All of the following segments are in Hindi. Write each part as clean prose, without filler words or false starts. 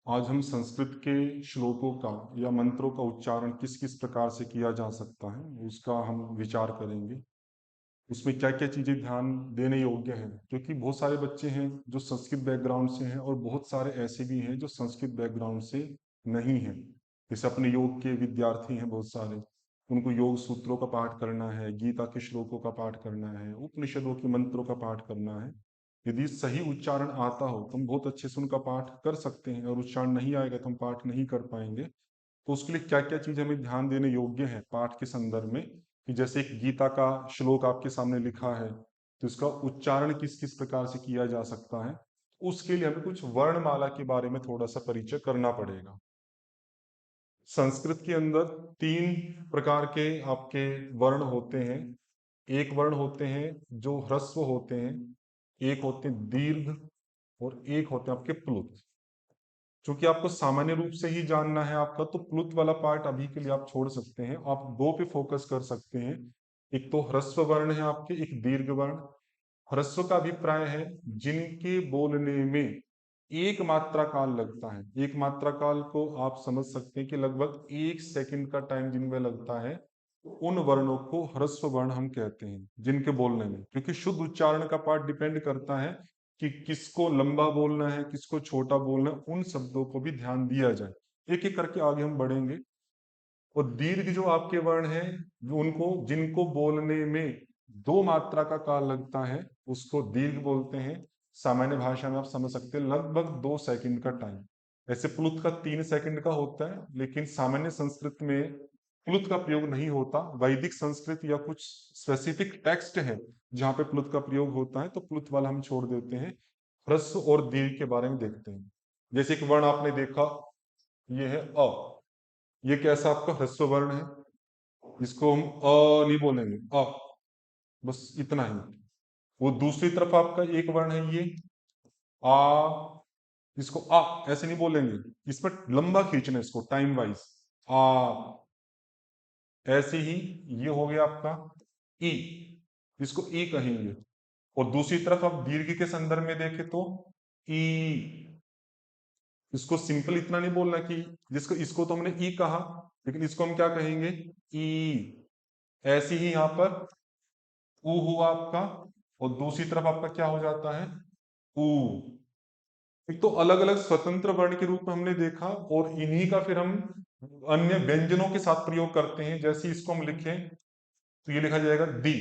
आज हम संस्कृत के श्लोकों का या मंत्रों का उच्चारण किस किस प्रकार से किया जा सकता है उसका हम विचार करेंगे। उसमें क्या क्या चीजें ध्यान देने योग्य हैं, क्योंकि बहुत सारे बच्चे हैं जो संस्कृत बैकग्राउंड से हैं और बहुत सारे ऐसे भी हैं जो संस्कृत बैकग्राउंड से नहीं हैं। जैसे अपने योग के विद्यार्थी हैं बहुत सारे, उनको योग सूत्रों का पाठ करना है, गीता के श्लोकों का पाठ करना है, उपनिषदों के मंत्रों का पाठ करना है। यदि सही उच्चारण आता हो तो हम बहुत अच्छे से उनका पाठ कर सकते हैं, और उच्चारण नहीं आएगा तो हम पाठ नहीं कर पाएंगे। तो उसके लिए क्या क्या चीज हमें ध्यान देने योग्य है पाठ के संदर्भ में, कि जैसे एक गीता का श्लोक आपके सामने लिखा है तो इसका उच्चारण किस किस प्रकार से किया जा सकता है। उसके लिए हमें कुछ वर्णमाला के बारे में थोड़ा सा परिचय करना पड़ेगा। संस्कृत के अंदर तीन प्रकार के आपके वर्ण होते हैं। एक वर्ण होते हैं जो ह्रस्व होते हैं, एक होते हैं दीर्घ, और एक होते हैं आपके प्लुत। चूंकि आपको सामान्य रूप से ही जानना है आपका, तो प्लुत वाला पार्ट अभी के लिए आप छोड़ सकते हैं, आप दो पे फोकस कर सकते हैं। एक तो ह्रस्व वर्ण है आपके, एक दीर्घ वर्ण। ह्रस्व का अभिप्राय है जिनके बोलने में एक मात्रा काल लगता है। एक मात्रा काल को आप समझ सकते हैं कि लगभग 1 सेकंड का टाइम जिनमें लगता है, उन वर्णों को ह्रस्व वर्ण हम कहते हैं जिनके बोलने में, क्योंकि शुद्ध उच्चारण का पार्ट डिपेंड करता है कि किसको लंबा बोलना है, किसको छोटा बोलना है, उन शब्दों को भी ध्यान दिया जाए। एक एक करके आगे हम बढ़ेंगे। और दीर्घ जो आपके वर्ण हैं, जो उनको जिनको बोलने में 2 मात्रा का काल लगता है, उसको दीर्घ बोलते हैं। सामान्य भाषा में आप समझ सकते हैं लगभग 2 सेकंड का टाइम। ऐसे प्लुत का 3 सेकंड का होता है, लेकिन सामान्य संस्कृत में प्लुत का प्रयोग नहीं होता। वैदिक संस्कृत या कुछ स्पेसिफिक टेक्स्ट है जहाँ पे प्लुत का प्रयोग होता है, तो प्लुत वाला हम छोड़ देते हैं। ह्रस्व और दीर्घ के बारे में देखते हैं। जैसे एक वर्ण आपने देखा, ये है अ। ये कैसा आपका ह्रस्व वर्ण है, इसको हम अ नहीं बोलेंगे, अ, बस इतना ही। वो दूसरी तरफ आपका एक वर्ण है ये आ, इसको आ ऐसे नहीं बोलेंगे, इसमें लंबा खींचना है इसको टाइम वाइज। आ, ऐसे ही ये हो गया आपका ई, इसको ई कहेंगे। और दूसरी तरफ आप दीर्घ के संदर्भ में देखें तो ई, इसको सिंपल इतना नहीं बोलना कि जिसको इसको तो हमने ई कहा, लेकिन इसको हम क्या कहेंगे, ई। ऐसे ही यहां पर ऊ हुआ आपका, और दूसरी तरफ आपका क्या हो जाता है, ऊ। एक तो अलग अलग स्वतंत्र वर्ण के रूप में हमने देखा, और इन्हीं का फिर हम अन्य व्यंजनों के साथ प्रयोग करते हैं। जैसे इसको हम लिखें तो ये लिखा जाएगा दी,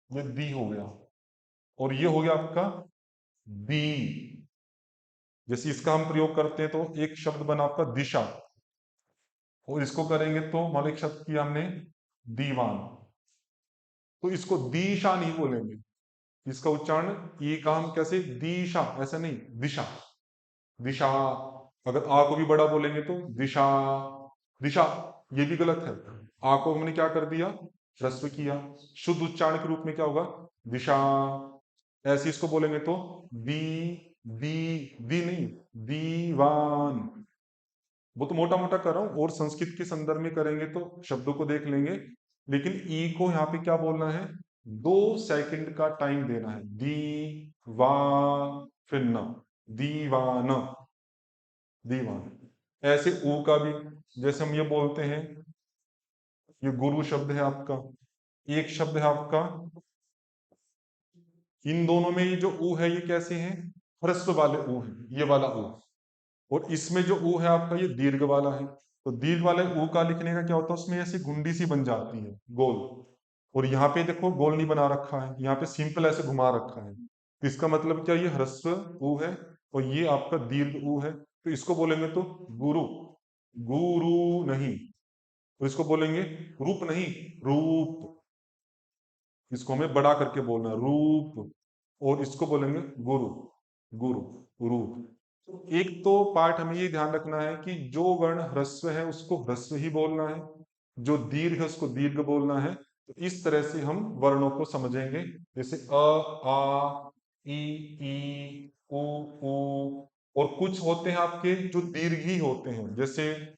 ये दी हो गया। और ये हो गया आपका दी। जैसे इसका हम प्रयोग करते हैं तो एक शब्द बना आपका दिशा, और इसको करेंगे तो मान लो एक शब्द किया हमने दीवान, तो इसको दिशा नहीं बोलेंगे। इसका उच्चारण ये का हम कैसे, दिशा ऐसा नहीं, दिशा, दिशा। अगर आ को भी बड़ा बोलेंगे तो दिशा, दिशा, ये भी गलत है। आ को हमने क्या कर दिया, ह्रस्व किया। शुद्ध उच्चारण के रूप में क्या होगा, दिशा। ऐसे इसको बोलेंगे तो दी, दी, दी नहीं, दीवान। वो तो मोटा मोटा कर रहा हूं, और संस्कृत के संदर्भ में करेंगे तो शब्दों को देख लेंगे। लेकिन ई को यहाँ पे क्या बोलना है, 2 सेकंड का टाइम देना है। दी वा, फिर न, दीवान, दीवान। ऐसे ऊ का भी, जैसे हम ये बोलते हैं, ये गुरु शब्द है आपका, एक शब्द है आपका, इन दोनों में ये जो ऊ है ये कैसे हैं, ह्रस्व वाले ऊ है, ये वाला ऊ। और इसमें जो ऊ है आपका ये दीर्घ वाला है। तो दीर्घ वाले ऊ का लिखने का क्या होता है, उसमें ऐसी गुंडी सी बन जाती है गोल। और यहाँ पे देखो गोल नहीं बना रखा है, यहाँ पे सिंपल ऐसे घुमा रखा है। तो इसका मतलब क्या, ये ह्रस्व ऊ है और ये आपका दीर्घ ऊ है। तो इसको बोलेंगे तो गुरु, गुरु नहीं। तो इसको बोलेंगे रूप नहीं, रूप। इसको हमें बड़ा करके बोलना है, रूप। और इसको बोलेंगे गुरु, गुरु, रूप। एक तो पार्ट हमें ये ध्यान रखना है कि जो वर्ण ह्रस्व है उसको ह्रस्व ही बोलना है, जो दीर्घ है उसको दीर्घ बोलना है। तो इस तरह से हम वर्णों को समझेंगे। जैसे अ, आ, ई, उ, ऊ। और कुछ होते हैं आपके जो दीर्घ ही होते हैं, जैसे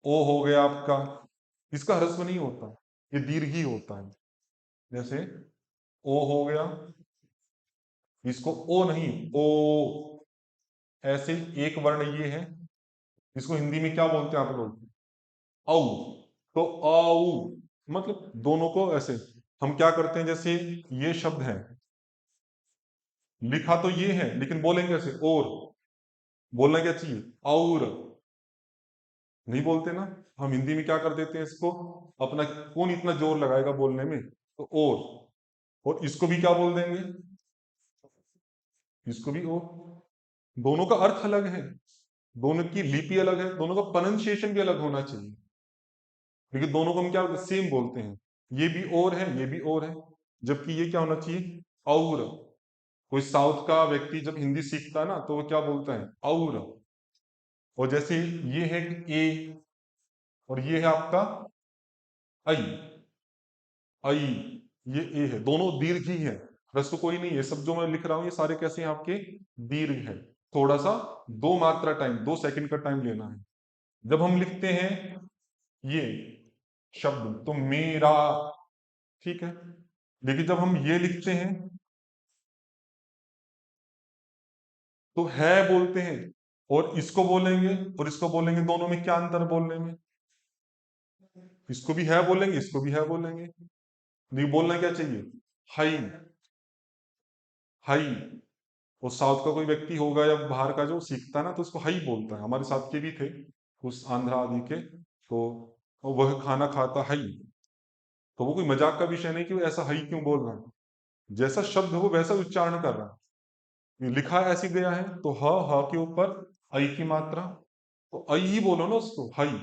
ओ हो गया आपका, इसका ह्रस्व नहीं होता, ये दीर्घ ही होता है। जैसे ओ हो गया, इसको ओ नहीं, ओ। ऐसे एक वर्ण ये है, इसको हिंदी में क्या बोलते हैं आप लोग? औ। तो औ मतलब दोनों को ऐसे हम क्या करते हैं, जैसे ये शब्द है, लिखा तो ये है लेकिन बोलेंगे ऐसे और। बोलना क्या चाहिए? और। नहीं बोलते ना। हम हिंदी में क्या कर देते हैं इसको, अपना कौन इतना जोर लगाएगा बोलने में, तो और इसको भी क्या बोल देंगे? इसको भी ओ। दोनों का अर्थ अलग है, दोनों की लिपि अलग है, दोनों का प्रोनाउंसिएशन भी अलग होना चाहिए, क्योंकि दोनों को हम क्या सेम बोलते हैं। ये भी और है, ये भी और है, जबकि ये क्या होना चाहिए? और। कोई साउथ का व्यक्ति जब हिंदी सीखता है ना तो वो क्या बोलता है? और जैसे ये है ए, और ये है आपका आई। आई, ये ए है, दोनों दीर्घ ही है, ह्रस्व कोई नहीं है। सब जो मैं लिख रहा हूं ये सारे कैसे हैं आपके? दीर्घ है। थोड़ा सा दो मात्रा टाइम, 2 सेकंड का टाइम लेना है। जब हम लिखते हैं ये शब्द तो मेरा, ठीक है, लेकिन जब हम ये लिखते हैं तो है बोलते हैं, और इसको बोलेंगे और इसको बोलेंगे, दोनों में क्या अंतर है बोलने में? इसको भी है बोलेंगे, इसको भी है बोलेंगे। नहीं, बोलना क्या चाहिए? हाई। हाई। वो साउथ का कोई व्यक्ति होगा या बाहर का जो सीखता है ना तो उसको हाई बोलता है। हमारे साथ के भी थे उस आंध्रा आदि के, तो वह खाना खाता हाई। तो वो कोई मजाक का विषय नहीं कि वो ऐसा हाई क्यों बोल रहा है, जैसा शब्द हो वो वैसा उच्चारण कर रहा है। ये लिखा ऐसे गया है तो ह के ऊपर आई की मात्रा, तो आई ही बोलो ना उसको, हाई।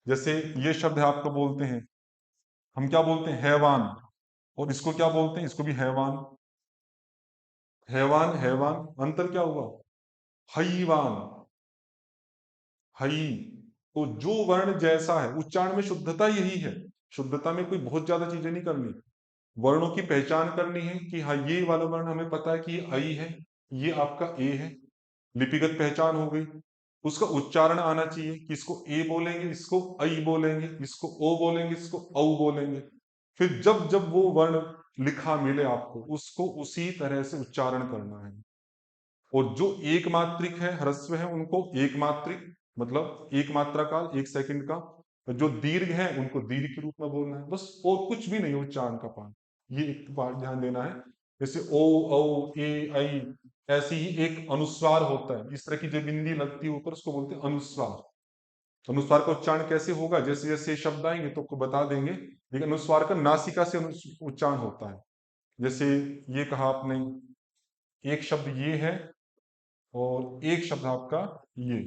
जैसे ये शब्द है आपका, बोलते हैं हम क्या बोलते हैं? हैवान। और इसको क्या बोलते हैं? इसको भी हैवान। हैवान हैवान, अंतर क्या हुआ? हईवान। हई। तो जो वर्ण जैसा है, उच्चारण में शुद्धता यही है। शुद्धता में कोई बहुत ज्यादा चीजें नहीं करनी, वर्णों की पहचान करनी है कि हाँ ये वाला वर्ण हमें पता है कि ये आई है, ये आपका ए है, लिपिगत पहचान हो गई। उसका उच्चारण आना चाहिए कि इसको ए बोलेंगे, इसको आई बोलेंगे, इसको ओ बोलेंगे, इसको औ बोलेंगे। फिर जब जब वो वर्ण लिखा मिले आपको, उसको उसी तरह से उच्चारण करना है। और जो एक मात्रिक है, ह्रस्व है, उनको एक मात्रिक मतलब एक मात्रा काल 1 सेकंड का। जो दीर्घ है उनको दीर्घ के रूप में बोलना है, बस और कुछ भी नहीं उच्चारण का पाठ। ये एक पाठ ध्यान देना है। जैसे ओ, औ, ए, ऐ, ऐसी ही एक अनुस्वार होता है, इस तरह की जो बिंदी लगती है ऊपर उसको बोलते हैं अनुस्वार। अनुस्वार का उच्चारण कैसे होगा, जैसे जैसे शब्द आएंगे तो आपको बता देंगे, लेकिन अनुस्वार का नासिका से उच्चारण होता है। जैसे ये कहा आपने, एक शब्द ये है और एक शब्द आपका ये,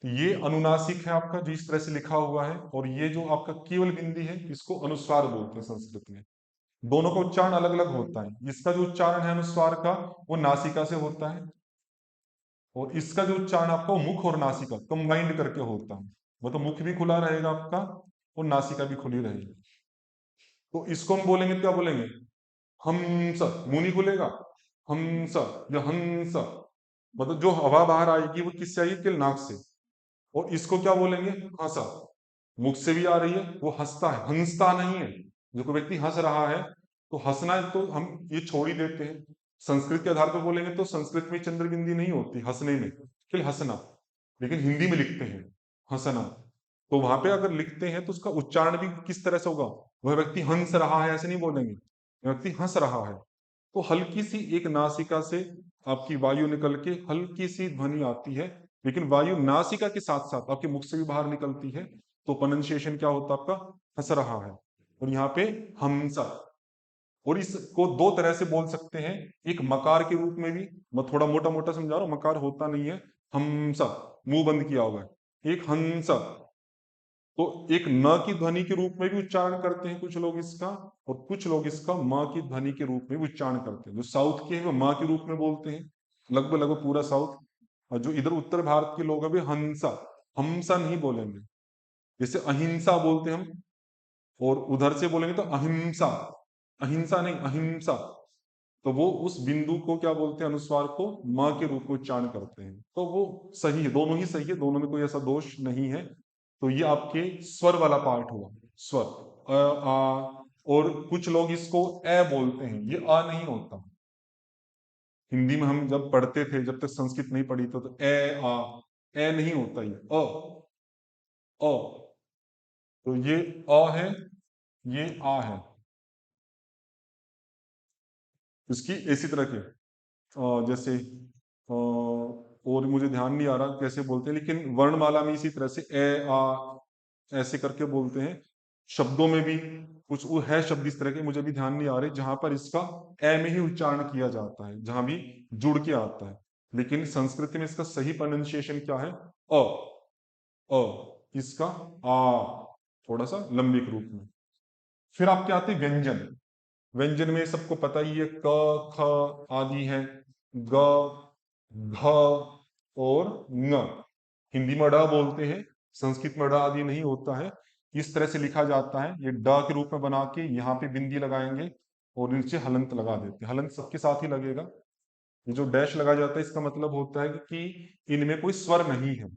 तो ये अनुनासिक है आपका जो इस तरह से लिखा हुआ है, और ये जो आपका केवल बिंदी है इसको अनुस्वार बोलते हैं संस्कृत में। दोनों का उच्चारण अलग अलग होता है। इसका जो उच्चारण है अनुस्वार का वो नासिका से होता है, और इसका जो उच्चारण आपका मुख और नासिका कंबाइंड करके होता है। वो तो मुख भी खुला रहेगा आपका और नासिका भी खुली रहेगी। तो इसको हम बोलेंगे तो क्या बोलेंगे? हंस। मुंह नहीं खुलेगा, हंस या हंस, मतलब जो हवा बाहर आएगी वो किससे आएगी? केवल नाक से। और इसको क्या बोलेंगे? हंसा। मुख से भी आ रही है, वो हंसता है, हंसता नहीं है। जो कोई व्यक्ति हंस रहा है तो हंसना है तो हम ये छोड़ ही देते हैं। संस्कृत के आधार पर बोलेंगे तो संस्कृत में चंद्र बिंदी नहीं होती हंसने में, केवल हंसना। लेकिन हिंदी में लिखते हैं हंसना, तो वहां पे अगर लिखते हैं तो उसका उच्चारण भी किस तरह से होगा? वह व्यक्ति हंस रहा है ऐसे नहीं बोलेंगे, व्यक्ति हंस रहा है। तो हल्की सी एक नासिका से आपकी वायु निकल के हल्की सी ध्वनि आती है, लेकिन वायु नासिका के साथ साथ आपके मुख से भी बाहर निकलती है। तो प्रोनाउंसिएशन क्या होता है आपका? हंस रहा है। और यहाँ पे हमसा। और इसको दो तरह से बोल सकते हैं, एक मकार के रूप में भी, मैं थोड़ा मोटा मोटा समझा रहा हूँ, मकार होता नहीं है, हमसा, मुंह बंद किया हुआ है। एक हंसा, तो एक न की ध्वनि के रूप में भी उच्चारण करते हैं कुछ लोग इसका, और कुछ लोग इसका म की ध्वनि के रूप में भी उच्चारण करते हैं। जो साउथ के हैं वो माँ के रूप में बोलते हैं, लगभग लगभग पूरा साउथ। और जो इधर उत्तर भारत के लोग हैं वे हंसा, हमसा नहीं बोलेंगे। जैसे अहिंसा बोलते हैं हम, और उधर से बोलेंगे तो अहिंसा, अहिंसा नहीं अहिंसा। तो वो उस बिंदु को क्या बोलते हैं? अनुस्वार को माँ के रूप में उच्चारण करते हैं। तो वो सही है, दोनों ही सही है, दोनों में कोई ऐसा दोष नहीं है। तो ये आपके स्वर वाला पार्ट हुआ, स्वर आ। और कुछ लोग इसको ए बोलते हैं, ये आ नहीं होता। हिंदी में हम जब पढ़ते थे, जब तक संस्कृत नहीं पढ़ी तो ए आ, ए नहीं होता, ये अ। तो ये अ है, ये आ है। इसकी इसी तरह के जैसे और मुझे ध्यान नहीं आ रहा कैसे बोलते हैं, लेकिन वर्णमाला में इसी तरह से ए आ ऐसे करके बोलते हैं। शब्दों में भी कुछ वो है शब्द इस तरह के, मुझे भी ध्यान नहीं आ रहे, जहां पर इसका ए में ही उच्चारण किया जाता है, जहां भी जुड़ के आता है। लेकिन संस्कृत में इसका सही प्रोनाउंसिएशन क्या है? अ। अ। इसका आ, थोड़ा सा लंबे के रूप में। फिर आपके आते हैं व्यंजन। व्यंजन में सबको पता ही है, क ख आदि है, ग घ और ङ। हिंदी में ड बोलते हैं, संस्कृत में ड आदि नहीं होता है। इस तरह से लिखा जाता है, ये ड के रूप में बना के यहाँ पे बिंदी लगाएंगे और नीचे हलंत लगा देते हैं। हलंत सबके साथ ही लगेगा। ये जो डैश लगा जाता है इसका मतलब होता है कि इनमें कोई स्वर नहीं है।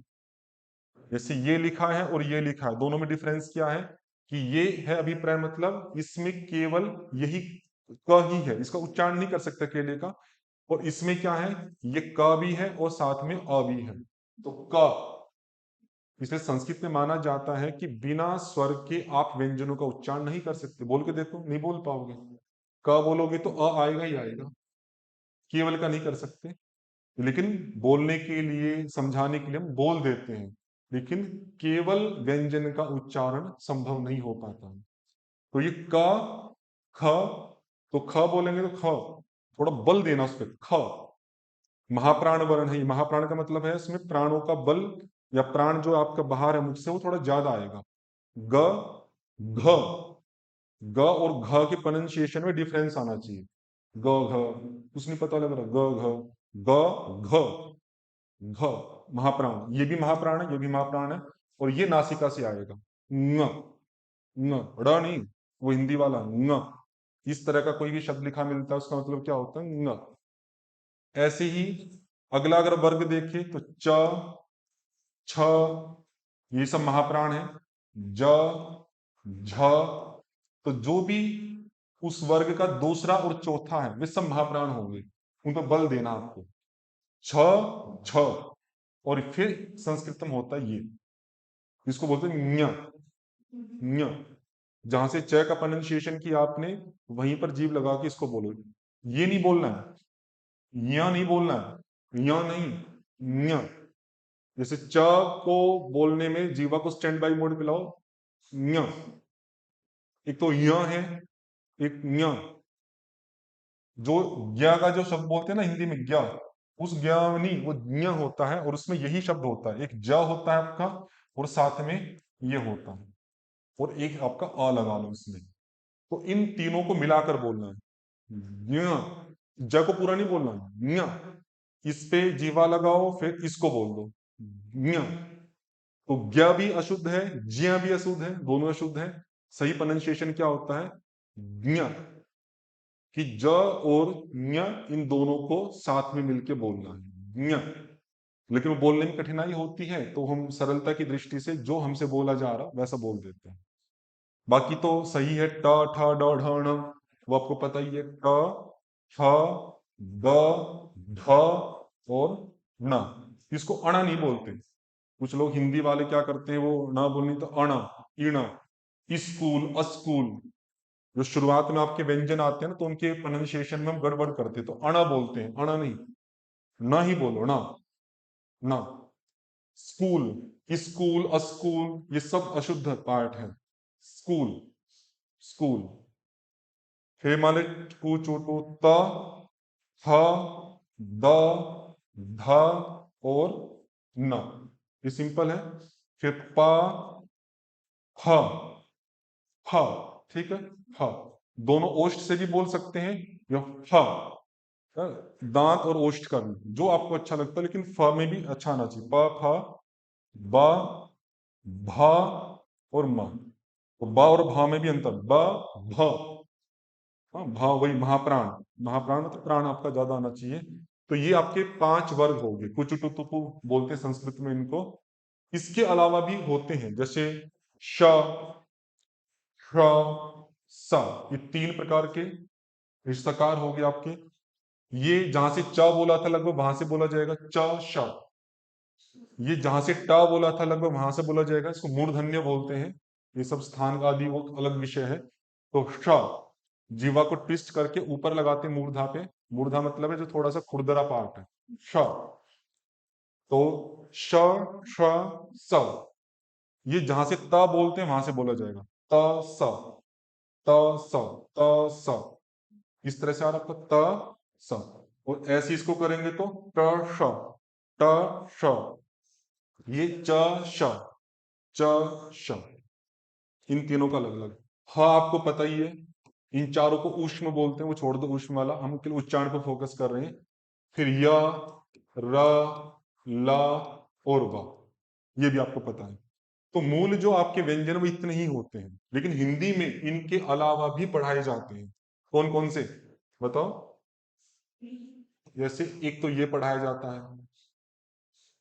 जैसे ये लिखा है और ये लिखा है, दोनों में डिफरेंस क्या है कि ये है अभिप्राय, मतलब इसमें केवल यही क ही है, इसका उच्चारण नहीं कर सकता केले का। और इसमें क्या है, ये क भी है और साथ में अ भी है, तो क। इसलिए संस्कृत में माना जाता है कि बिना स्वर के आप व्यंजनों का उच्चारण नहीं कर सकते। बोल के देखो, नहीं बोल पाओगे। क बोलोगे तो अ आएगा ही आएगा, केवल का नहीं कर सकते। लेकिन बोलने के लिए, समझाने के लिए हम बोल देते हैं, लेकिन केवल व्यंजन का उच्चारण संभव नहीं हो पाता है। तो ये क ख, तो ख बोलेंगे तो ख, थोड़ा बल देना उस पर, ख। महाप्राण वर्ण है, महाप्राण का मतलब है इसमें प्राणों का बल, या प्राण जो आपका बाहर है मुझसे वो थोड़ा ज्यादा आएगा। ग घ, ग और घ के प्रोनाउंसिएशन में डिफरेंस आना चाहिए। ग घ, कुछ नहीं पता लग रहा, ग घ, ग घ, घ। महाप्राण, ये भी महाप्राण है, ये भी महाप्राण है, और ये नासिका से आएगा। ङ, ङ, ड़ नहीं, वो हिंदी वाला ङ। इस तरह का कोई भी शब्द लिखा मिलता है, उसका मतलब क्या होता है? ङ। ऐसे ही अगला अगर वर्ग देखें तो च, छ, ये सब महाप्राण है। ज, झ, तो जो भी उस वर्ग का दूसरा और चौथा है वे सब महाप्राण होंगे, उन पर बल देना आपको। छ, छ, और फिर संस्कृत में होता है ये, इसको बोलते हैं ञ। ञ, जहां से च का प्रोनाउंसिएशन किया आपने, वहीं पर जीभ लगा के इसको बोलो। ये नहीं बोलना है, य नहीं बोलना है, य नहीं, ञ। जैसे च को बोलने में जीवा को स्टैंड बाई मोड पे लाओ, ञ। एक तो य है, एक ञ। जो ज्ञ का जो शब्द बोलते हैं ना हिंदी में ज्ञ, उस ज्ञानी वो ज्ञ होता है, और उसमें यही शब्द होता है। एक ज होता है आपका, और साथ में ये होता है, और एक आपका अ लगा लो इसमें। तो इन तीनों को मिलाकर बोलना है। ज्ञ, ज को पूरा नहीं बोलना, ज्ञ। इस पे जीवा लगाओ, फिर इसको बोल दो, ज्ञ। तो ज्ञ भी अशुद्ध है, ज्ञ भी अशुद्ध है, दोनों अशुद्ध है। सही प्रोनाउंसिएशन क्या होता है? ज्ञ। कि ज और ञ, इन दोनों को साथ में मिलके बोलना है, ञ। लेकिन वो बोलने में कठिनाई होती है, तो हम सरलता की दृष्टि से जो हमसे बोला जा रहा वैसा बोल देते हैं। बाकी तो सही है, ट ठ ड ढ ण, वो आपको पता ही है, ट ठ ड ढ और ण। इसको अणा नहीं बोलते। कुछ लोग हिंदी वाले क्या करते हैं, वो ना बोलनी तो अणा, इणा, स्कूल, अस्कूल। जो शुरुआत में आपके व्यंजन आते हैं ना, तो उनके प्रोनाउंसिएशन में हम गड़बड़ करते हैं, तो अणा बोलते हैं, अणा नहीं, ना ही बोलो, ना, ना। स्कूल, स्कूल, अस्कूल, ये सब अशुद्ध पाठ है। School, school. फिर मान कू चोटो त, थ, द, ध और न, ये सिंपल है। फिर प, फ, फ, ठीक है, फ। दोनों ओष्ठ से भी बोल सकते हैं, या फ, दांत और ओष्ठ का भी, जो आपको अच्छा लगता है, लेकिन फ में भी अच्छा आना चाहिए। प, फ, ब, भ और म। तो ब और भ में भी अंतर, ब, भ। हाँ, भ वही महाप्राण, महाप्राण मतलब प्राण आपका ज्यादा आना चाहिए। तो ये आपके 5 वर्ग हो गए, कुचुटु तुपु बोलते हैं संस्कृत में इनको। इसके अलावा भी होते हैं, जैसे श, श, स, ये 3 प्रकार के सकार हो गए आपके। ये जहां से च बोला था लगभग वहां से बोला जाएगा च श। ये जहां से ट बोला था लगभग वहां से बोला जाएगा, इसको मूर्धन्य बोलते हैं। ये सब स्थान आदि वो अलग विषय है। तो श, जीवा को ट्विस्ट करके ऊपर लगाते हैं मूर्धा पे। मूर्धा मतलब है जो थोड़ा सा खुरदरा पार्ट है। श, तो श, श, स, ये जहां से त बोलते हैं वहां से बोला जाएगा त स, त स, त स। इस तरह से आ रहा आपका त स। और ऐसे इसको करेंगे तो ट श, ट श, ये च श, च श। इन तीनों का अलग अलग। ह आपको पता ही है। इन चारों को ऊष्म बोलते हैं, वो छोड़ दो ऊष्म वाला, हम केवल उच्चारण पर फोकस कर रहे हैं। फिर य, र, ल और व, ये भी आपको पता है। तो मूल जो आपके व्यंजन वो इतने ही होते हैं, लेकिन हिंदी में इनके अलावा भी पढ़ाए जाते हैं। कौन कौन से बताओ? जैसे एक तो ये पढ़ाया जाता है,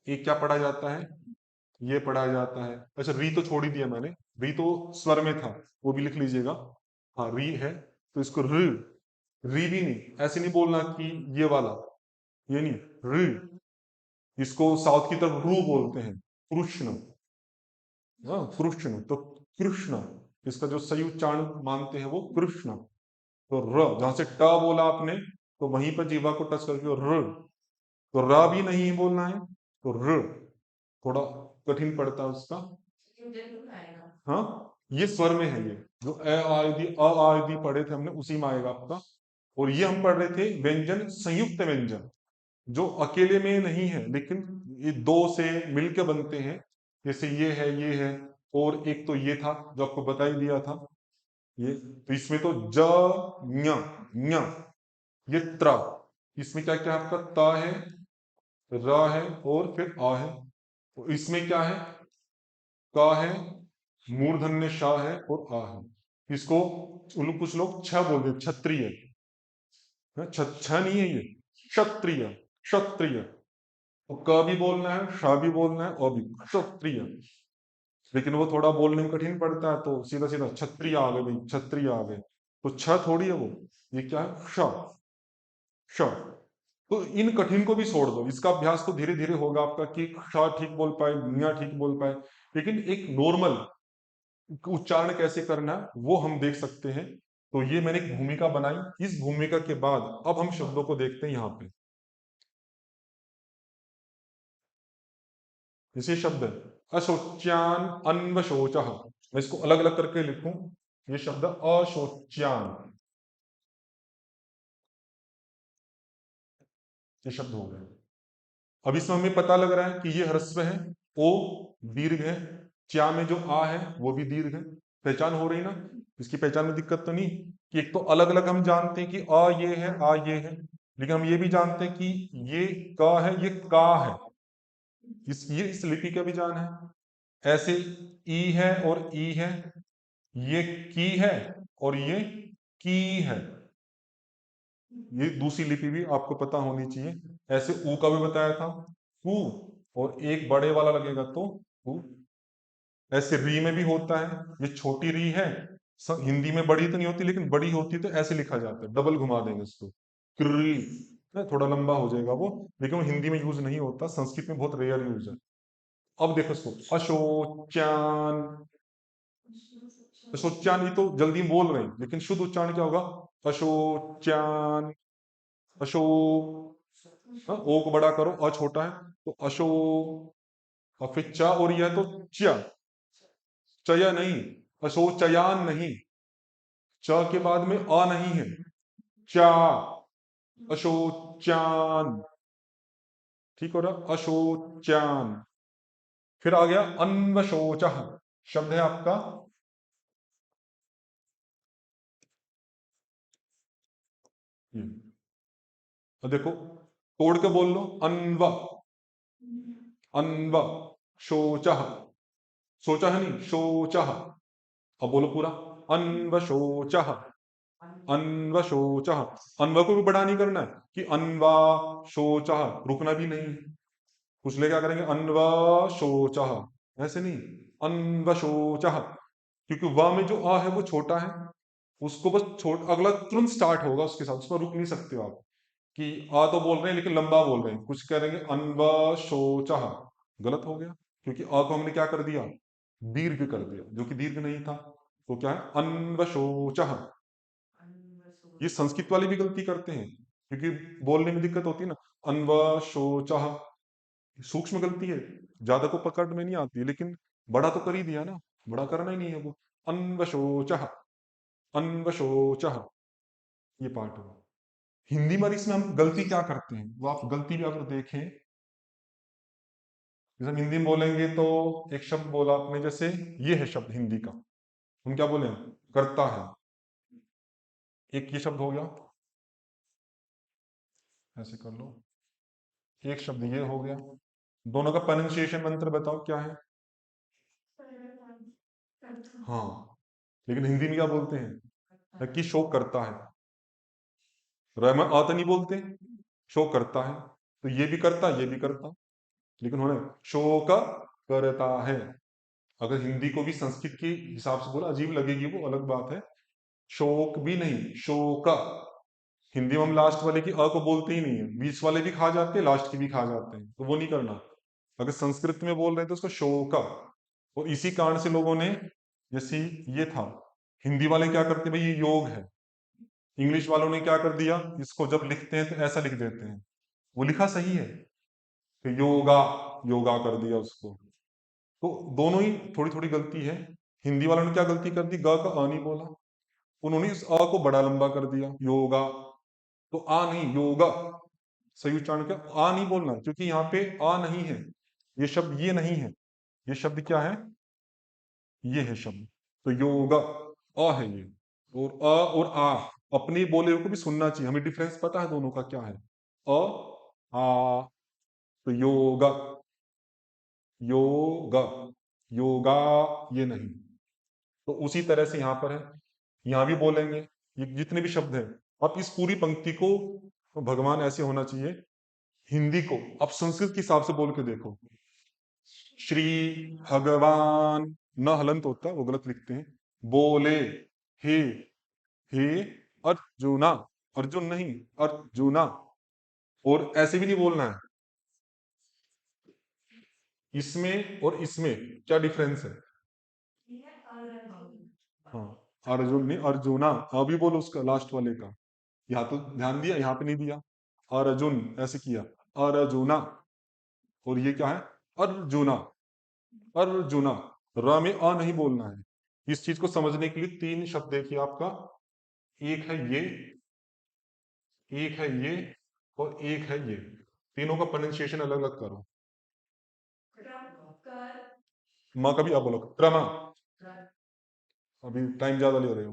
एक क्या पढ़ा जाता है, ये पढ़ाया जाता है। अच्छा, री तो छोड़ ही दिया मैंने, री तो स्वर में था, वो भी लिख लीजिएगा। हाँ, री है तो इसको री, री भी नहीं, ऐसे नहीं बोलना कि ये वाला, ये नहीं, री। इसको साउथ की तरफ रू बोलते हैं, कृष्ण। हाँ, कृष्ण तो कृष्ण, इसका जो सही उच्चारण मानते हैं वो कृष्ण। तो र, जहां से ट बोला आपने तो वहीं पर जीवा को टच करके र, तो र भी नहीं बोलना है, तो र, थोड़ा कठिन पड़ता है उसका। हाँ, ये स्वर में है, ये जो अ आदि पढ़े थे हमने उसी में आएगा आपका। और ये हम पढ़ रहे थे व्यंजन, संयुक्त व्यंजन, जो अकेले में नहीं है लेकिन ये दो से मिलके बनते हैं। जैसे ये है, ये है, और एक तो ये था जो आपको बता ही दिया था, ये। तो इसमें तो ज, ञ, ञ, ये त्र, इसमें क्या क्या आपका त है, र है और फिर आ है। तो इसमें क्या है, क है, मूर्धन्य श है और आ है। इसको कुछ लोग छ बोलते हैं, क्षत्रिय। छ नहीं है ये, क्षत्रिय, क्षत्रिय। तो क भी बोलना है, श भी बोलना है, और भी क्षत्रिय। लेकिन वो थोड़ा बोलने में कठिन पड़ता है, तो सीधा सीधा क्षत्रिय आ गए भाई, क्षत्रिय आ गए। तो छ थोड़ी है वो, ये क्या है, श, श। तो इन कठिन को भी छोड़ दो, इसका अभ्यास तो धीरे धीरे होगा आपका कि श ठीक बोल पाए, ञ ठीक बोल पाए। लेकिन एक नॉर्मल उच्चारण कैसे करना है वो हम देख सकते हैं। तो ये मैंने एक भूमिका बनाई, इस भूमिका के बाद अब हम शब्दों को देखते हैं यहाँ पे। जैसे शब्द है अशोच्यान अन्वशोच, मैं इसको अलग अलग करके लिखूं। ये शब्द अशोच्यान, ये शब्द हो गए। अब इसमें हमें पता लग रहा है कि ये ह्रस्व है, ओ दीर्घ है, च्या में जो आ है वो भी दीर्घ है। पहचान हो रही ना, इसकी पहचान में दिक्कत तो नहीं? कि एक तो अलग अलग हम जानते हैं कि आ ये है, आ ये है, लेकिन हम ये भी जानते हैं कि ये का है, ये का है। ये इस लिपि का भी जान है। ऐसे ई है और ई है, ये की है और ये की है। ये दूसरी लिपि भी आपको पता होनी चाहिए। ऐसे ऊ का भी बताया था, ऊ, और एक बड़े वाला लगेगा तो ऊ। ऐसे री में भी होता है, ये छोटी री है, हिंदी में बड़ी तो नहीं होती लेकिन बड़ी होती तो ऐसे लिखा जाता है, डबल घुमा देंगे इसको, क्री। थोड़ा लंबा हो जाएगा वो, लेकिन वो हिंदी में यूज नहीं होता, संस्कृत में बहुत रेयर यूज है। अब देखो इसको, अशोचान, अशोचान, ये तो जल्दी बोल रहे हैं लेकिन शुद्ध उच्चारण क्या होगा, अशोचान, अशो। हाँ, ओ को बड़ा करो, अ छोटा है तो अशो। और फिर च और यह तो च, चय नहीं, अशोचयान नहीं, च के बाद में अ नहीं है, चा, अशोचान। ठीक हो रहा, अशोचान। फिर आ गया अन्वशोच, शब्द है आपका, ये। अब देखो, तोड़ के बोल लो, अन्व, अन्व, शोच, सोचा है नहीं, शोच। अब बोलो पूरा, अन्वशोच, अन्वशोच। अन्व को भी बड़ा नहीं करना है कि अन्वा शोच, रुकना भी नहीं है। कुछ ले क्या करेंगे, अन्वशोच, ऐसे नहीं, अन्वशोच। क्योंकि व में जो आ है वो छोटा है, उसको बस छोट, अगला तुरंत स्टार्ट होगा उसके साथ, उसमें रुक नहीं सकते हो आप। कि आ तो बोल रहे हैं लेकिन लंबा बोल रहे हैं, कुछ करेंगे अन्वशोचः, गलत हो गया, क्योंकि अ को हमने क्या कर दिया, दीर्घ कर दिया, जो कि दीर्घ नहीं था। तो क्या है, अन्वशोचः। ये संस्कृत वाले भी गलती करते हैं, क्योंकि बोलने में दिक्कत होती है ना, अन्वशोचः, सूक्ष्म गलती है, ज्यादा को पकड़ में नहीं आती है, लेकिन बड़ा तो कर ही दिया ना, बड़ा करना ही नहीं है वो। अन्वशोचः, अन्वशोचः, ये पार्ट हुआ। हिंदी में इसमें हम गलती क्या करते हैं, वो आप गलती भी अगर देखें, जैसे हम हिंदी में बोलेंगे तो एक शब्द बोला आपने, जैसे ये है शब्द हिंदी का, हम क्या बोले, करता है, एक ये शब्द हो गया, ऐसे कर लो, एक शब्द ये हो गया, दोनों का प्रोनाउंसिएशन मंत्र बताओ क्या है। हाँ, लेकिन हिंदी में क्या बोलते हैं कि शोक करता है, र में आ तो नहीं बोलते, शोक करता है, तो ये भी करता, ये भी करता, लेकिन होने शोक करता है। अगर हिंदी को भी संस्कृत के हिसाब से बोला अजीब लगेगी, वो अलग बात है। शोक भी नहीं, शोक। हिंदी में हम लास्ट वाले की अ को बोलते ही नहीं है, बीच वाले भी खा जाते हैं, लास्ट की भी खा जाते हैं, तो वो नहीं करना। अगर संस्कृत में बोल रहे हैं तो उसको शोक। और इसी कारण से लोगों ने, जैसे ये था, हिंदी वाले क्या करते हैं, भाई ये योग है, इंग्लिश वालों ने क्या कर दिया, इसको जब लिखते हैं तो ऐसा लिख देते हैं, वो लिखा सही है, तो योगा, योगा कर दिया उसको। तो दोनों ही थोड़ी थोड़ी गलती है। हिंदी वालों ने क्या गलती कर दी, ग का अ नहीं बोला, उन्होंने इस अ को बड़ा लंबा कर दिया, योगा, तो आ नहीं, योगा, सही उच्चारण का आ नहीं बोलना, क्योंकि यहाँ पे आ नहीं है, ये शब्द ये नहीं है, ये शब्द क्या है, ये है शब्द, तो योगा, अ है ये, और अ और आ अपने बोले हुए को भी सुनना चाहिए, हमें डिफरेंस पता है दोनों का क्या है, अ आ, तो योगा, योगा, योगा, ये नहीं। तो उसी तरह से यहाँ पर है, यहाँ भी बोलेंगे, ये जितने भी शब्द हैं, आप इस पूरी पंक्ति को, भगवान ऐसे होना चाहिए, हिंदी को आप संस्कृत के हिसाब से बोल के देखो, श्री भगवान, न हलंत होता है, वो गलत लिखते हैं, बोले, हे, हे अर्जुना, अर्जुन नहीं, अर्जुना, और ऐसे भी नहीं बोलना है, इसमें और इसमें क्या डिफरेंस है। हाँ, अर्जुन नहीं, अर्जुना, अभी बोलो उसका लास्ट वाले का, यहाँ तो ध्यान दिया, यहाँ पे नहीं दिया, अर्जुन ऐसे किया, अर्जुना, और ये क्या है, अर्जुना, अर्जुना, र में अ नहीं बोलना है। इस चीज को समझने के लिए तीन शब्द देखिए आपका, एक है ये, एक है ये, और एक है ये, तीनों का प्रोनाउंसिएशन अलग अलग करो। माँ का भी आप बोलो क्रमा, अभी टाइम ज्यादा ले रहे हो,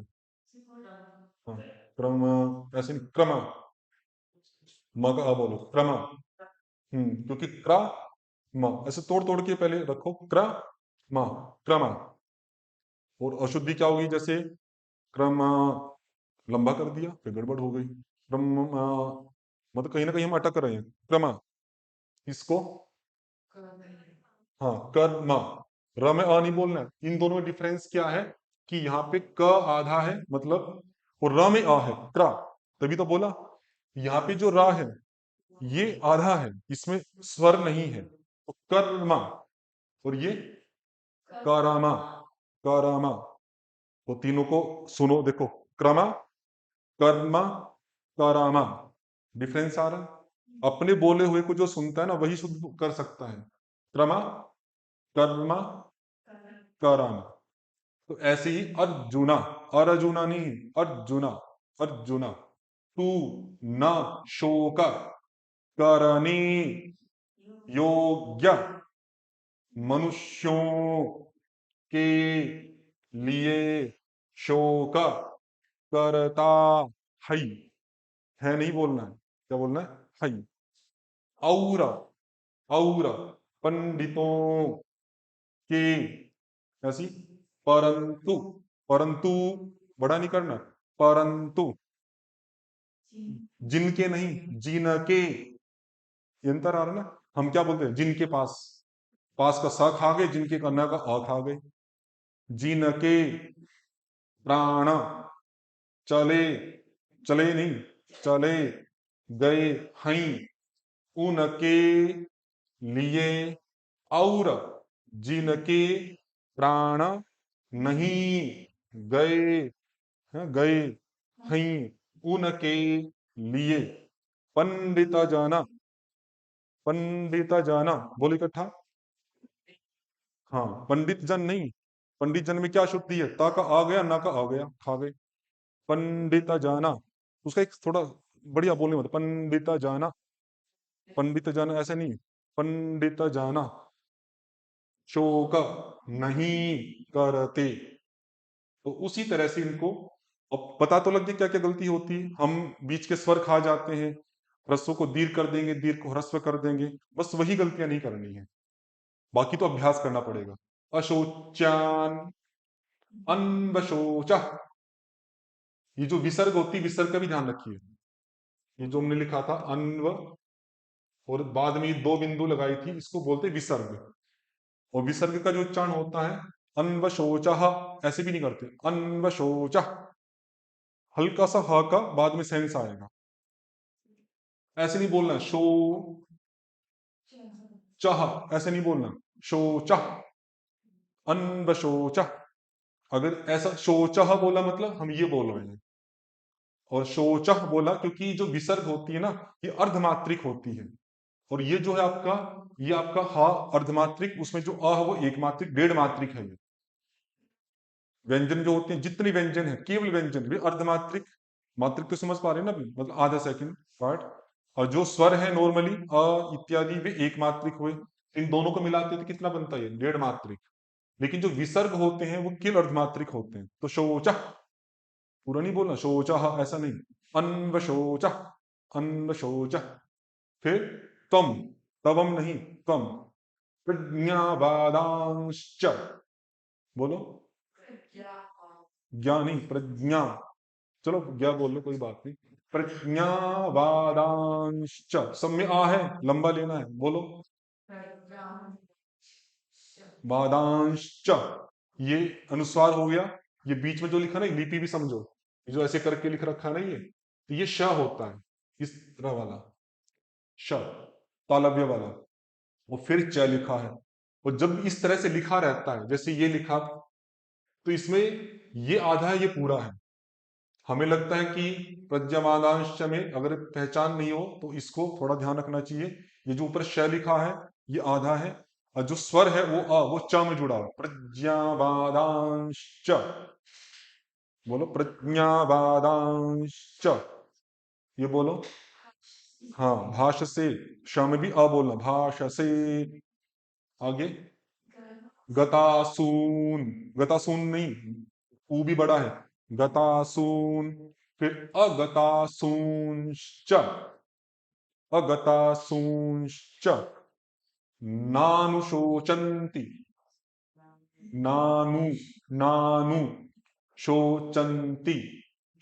हाँ, क्रम, ऐसे नहीं, क्रमा, माँ का आ बोलो क्रमा, क्योंकि क्रा, म, ऐसे तोड़ तोड़ के पहले रखो, क्रा, म, क्रमा, और अशुद्धि क्या होगी, जैसे क्रमा, लंबा कर दिया फिर गड़बड़ हो गई, क्रमा, मतलब कहीं ना कहीं हम अटक रहे हैं, क्रमा, इसको, हाँ, कर्म, र में अ नहीं बोलना है। इन दोनों में डिफरेंस क्या है, कि यहाँ पे क आधा है मतलब, और र में अ है, क्रा, तभी तो बोला, यहाँ पे जो रा है ये आधा है, इसमें स्वर नहीं है, तो कर्मा, और ये कारामा, कारामा, तो तीनों को सुनो देखो, क्रमा, कर्मा, कारामा, डिफरेंस आ रहा है, अपने बोले हुए को जो सुनता है ना वही शुद्ध कर सकता है, क्रमा, कर्मा, कारामा। तो ऐसे ही अर्जुना, अर्जुना नहीं, अर्जुना, अर्जुना, तू न शोक करनी योग्य मनुष्यों के लिए शोक करता है नहीं बोलना है, क्या बोलना है, और और पंडितों के, ऐसी, परंतु, परंतु, बड़ा नहीं करना, परंतु, जिनके नहीं, जिनके, ये अंतर आ रहा है ना, हम क्या बोलते हैं, जिनके पास, पास का स खा गए, जिनके का न का अ खा गए, जिनके प्राण चले, चले नहीं, चले गए हैं उनके लिए, और जिनके प्राण नहीं गए, गए हैं उनके लिए। पंडित जाना, पंडित जाना बोलो इकट्ठा। हाँ, पंडित जन नहीं, पंडित जन में क्या शुद्धि है, ता का आ गया, ना का आ गया, खा गए। पंडित जाना, उसका एक थोड़ा बढ़िया बोलने मत, पंडित जाना, पंडित जाना ऐसे नहीं, पंडित जाना शोक नहीं करते। तो उसी तरह से इनको अब पता तो लग गया क्या क्या गलती होती है। हम बीच के स्वर खा जाते हैं, ह्रस्व को दीर्घ कर देंगे, दीर्घ को ह्रस्व कर देंगे, बस वही गलतियां नहीं करनी है, बाकी तो अभ्यास करना पड़ेगा। अशोच्यान, अनवशोच, ये जो विसर्ग होती है, विसर्ग का भी ध्यान रखिए। ये जो हमने लिखा था अन्व, और बाद में ये दो बिंदु लगाई थी, इसको बोलते हैं विसर्ग। और विसर्ग का जो उच्चारण होता है अन्वशोच, ऐसे भी नहीं करते, अन्वशोच, हल्का सा ह का बाद में सेंस आएगा, ऐसे नहीं बोलना शो चह, ऐसे नहीं बोलना शोच, अन्वशोच। अगर ऐसा शोचह बोला मतलब हम ये बोल रहे हैं, और शोचह बोला क्योंकि जो विसर्ग होती है ना, ये अर्धमात्रिक होती है, और ये जो है आपका, ये आपका हा अर्धमात्रिक, उसमें जो अ है वो एक मात्रिक, डेढ़ मात्रिक है। ये व्यंजन जो होते हैं, जितने व्यंजन है केवल व्यंजन वे अर्धमात्रिक, मात्रिक तो समझ पा रहे हैं ना अभी, मतलब आधा सेकंड पार्ट। और जो स्वर है नॉर्मली अ इत्यादि वे एक मात्रिक हुए, इन दोनों को मिलाते हैं तो कितना बनता है, डेढ़ मात्रिक। लेकिन जो विसर्ग होते हैं वो केवल अर्धमात्रिक होते हैं। तो शोचा, पूरा नहीं बोलना शोचा, ऐसा नहीं, अन्वशोचा, अन्वशोचा। फिर तम, तवम नहीं, तम, प्रज्ञावादांश्च, बोलो, ज्ञा नहीं, प्रज्ञा, चलो ज्ञा बोल लो कोई बात नहीं। प्रज्ञावादांश्च, सब में आ है, लंबा लेना है, बोलो, वादांश्च, ये अनुस्वार हो गया। ये बीच में जो लिखा ना, ये लिपि भी समझो, ये जो ऐसे करके लिख रखा है ना, ये तो ये श होता है, इस तरह वाला श, तालव्य वाला। और फिर च लिखा है, और जब इस तरह से लिखा रहता है, जैसे ये लिखा, तो इसमें ये आधा है, ये पूरा है। हमें लगता है कि प्रज्ञावादांश में अगर पहचान नहीं हो तो इसको थोड़ा ध्यान रखना चाहिए। ये जो ऊपर श लिखा है ये आधा है, और जो स्वर है वो वो च में जुड़ा है, प्रज्ञावादांश, बोलो प्रज्ञावादांश, ये बोलो। हाँ, भाष से, श में भी अ बोलना, भाष से। आगे गतासून, गतासून नहीं, ऊ भी बड़ा है, गतासून। फिर अगतासूंश्च, अगतासूंश्च, नानुशोचन्ति, नानु, नानु शोचन्ति,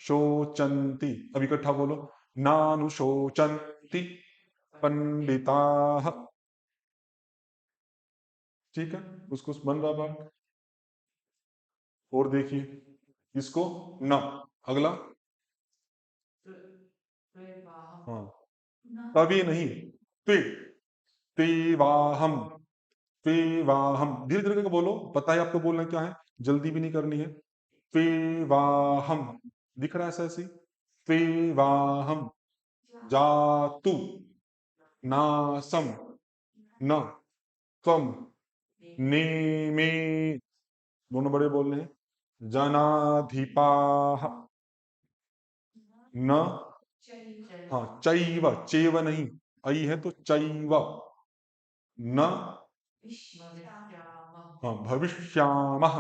शोचन्ति, अब इकट्ठा बोलो, नानुशोचन्ति पंडिताः। ठीक है, उसको बन रहा बात। और देखिए इसको न, अगला, हाँ, तभी नहीं, ते, तेवाहम, तेवाहम, धीरे धीरे करके बोलो, पता है आपको बोलना क्या है, जल्दी भी नहीं करनी है। तेवाहम, दिख रहा है ऐसा ऐसे, तेवाहम जातु नासम न त्वम नेमे, दोनों बड़े बोल रहे हैं, जनाधिपाह न, हाँ चैव, चेव नहीं, आई है तो चैव, न, हाँ भविष्यामः,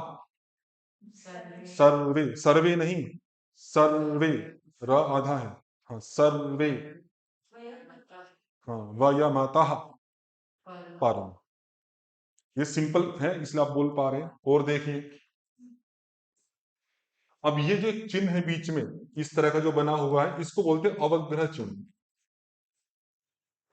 सर्वे, सर्वे नहीं, सर्वे, र आधा है, हाँ सर्वे, हाँ वयमतः परम। ये सिंपल है इसलिए आप बोल पा रहे हैं। और देखिए, अब ये जो एक चिन्ह है बीच में इस तरह का जो बना हुआ है, इसको बोलते हैं अवग्रह चिन्ह।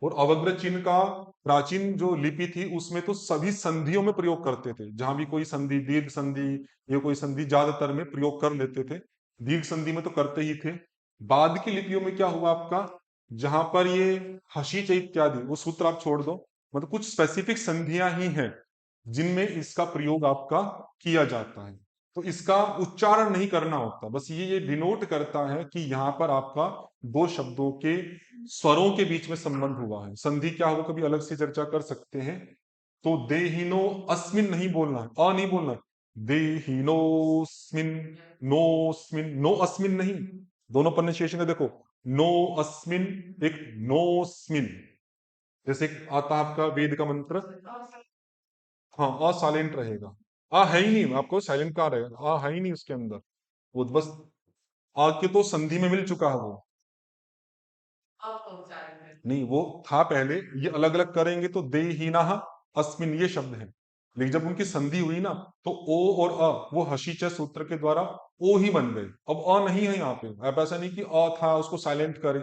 और अवग्रह चिन्ह का प्राचीन जो लिपि थी उसमें तो सभी संधियों में प्रयोग करते थे, जहां भी कोई संधि, दीर्घ संधि या कोई संधि ज्यादातर में प्रयोग कर लेते थे, दीर्घ संधि में तो करते ही थे। बाद की लिपियों में क्या हुआ आपका, जहां पर ये हशी च इत्यादि वो सूत्र आप छोड़ दो, मतलब कुछ स्पेसिफिक संधियां ही हैं जिनमें इसका प्रयोग आपका किया जाता है। तो इसका उच्चारण नहीं करना होता, बस ये डिनोट करता है कि यहाँ पर आपका दो शब्दों के स्वरों के बीच में संबंध हुआ है। संधि क्या हो कभी अलग से चर्चा कर सकते हैं। तो देहिनो अस्मिन नहीं बोलना है, अ नहीं बोलना है, देहिनोस्मिन, नोस्मिन, नो अस्मिन नहीं, दोनों प्रोनाउंसिएशन का देखो, नो अस्मिन, एक नोस्मिन। जैसे एक आता है आपका वेद का मंत्र, हाँ आ साइलेंट रहेगा, आ है ही नहीं, आपको साइलेंट कहाँ रहेगा, आ है ही नहीं उसके अंदर, वो बस आ के तो संधि में मिल चुका है वो, नहीं वो था पहले, ये अलग अलग करेंगे तो दे ही ना अस्मिन ये शब्द है, लेकिन जब उनकी संधि हुई ना तो ओ और अ वो हशीच सूत्र के द्वारा ओ ही बन गए। अब अ नहीं है यहाँ पे, अब ऐसा नहीं कि अ था उसको साइलेंट करे,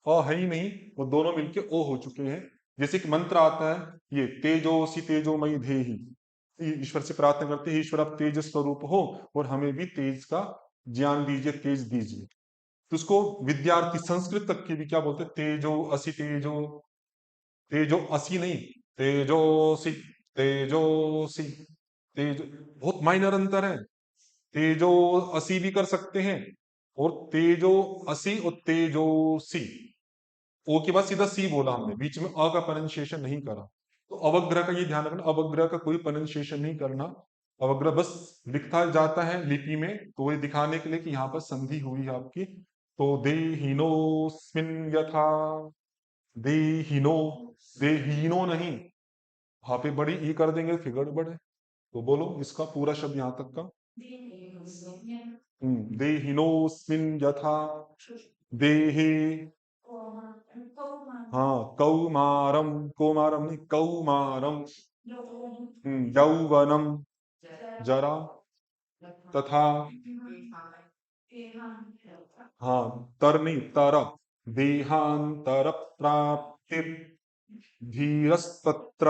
अ है ही नहीं, वो दोनों मिलके ओ हो चुके हैं। जैसे कि मंत्र आता है ये तेजोसी तेजोमयी धेहि, ईश्वर से प्रार्थना करते हैं ईश्वर आप तेज स्वरूप हो और हमें भी तेज का ज्ञान दीजिए, तेज दीजिए। तो उसको विद्यार्थी संस्कृत तक के भी क्या बोलते हैं, तेजो असी तेजो, तेजो असी नहीं, तेजोसी, तेजोसी, तेज, बहुत माइनर अंतर है। तेजो असी भी कर सकते हैं और तेजो असी और तेजोसी, ओ के बाद सीधा सी बोला हमने, बीच में अ का प्रोनाउंसिएशन नहीं करा। तो अवग्रह का ये ध्यान रखना, अवग्रह का कोई प्रोनाउंसिएशन नहीं करना, अवग्रह बस लिखा जाता है लिपि में तो ये दिखाने के लिए कि यहाँ पर संधि हुई है आपकी। तो देहिनोस्मिन यथा, देहिनो, देहिनो नहीं, वहां पे बड़ी ई कर देंगे फिर गड़बड़ है। तो बोलो इसका पूरा शब्द यहाँ तक का, देहिनोस्मिन यथा, देहे, हाँ कौमारम, कौमारम नहीं कौमारम, यौवनम, जरा, तथा, हाँ तर नहीं तर, देहांतर प्राप्ति, धीरस्तत्र।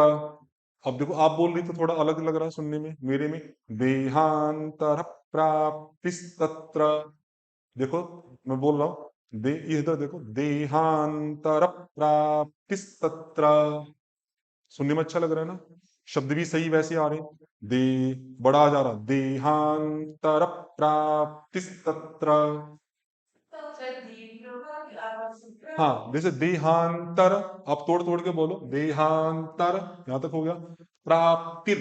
अब देखो आप बोल रही तो थोड़ा अलग लग रहा है सुनने में, मेरे में देहांतर प्राप्तिस्तत्र, देखो मैं बोल रहा हूं दे, इधर देखो देहांतर प्राप्तिस्तत्र, सुनने में अच्छा लग रहा है ना, शब्द भी सही वैसे आ रहे हैं, दे बड़ा आ जा रहा, देहांतर प्राप्तिस्तत्र। हाँ जैसे देहांतर, आप तोड़ तोड़ के बोलो, देहांतर यहां तक हो गया, प्राप्तिर,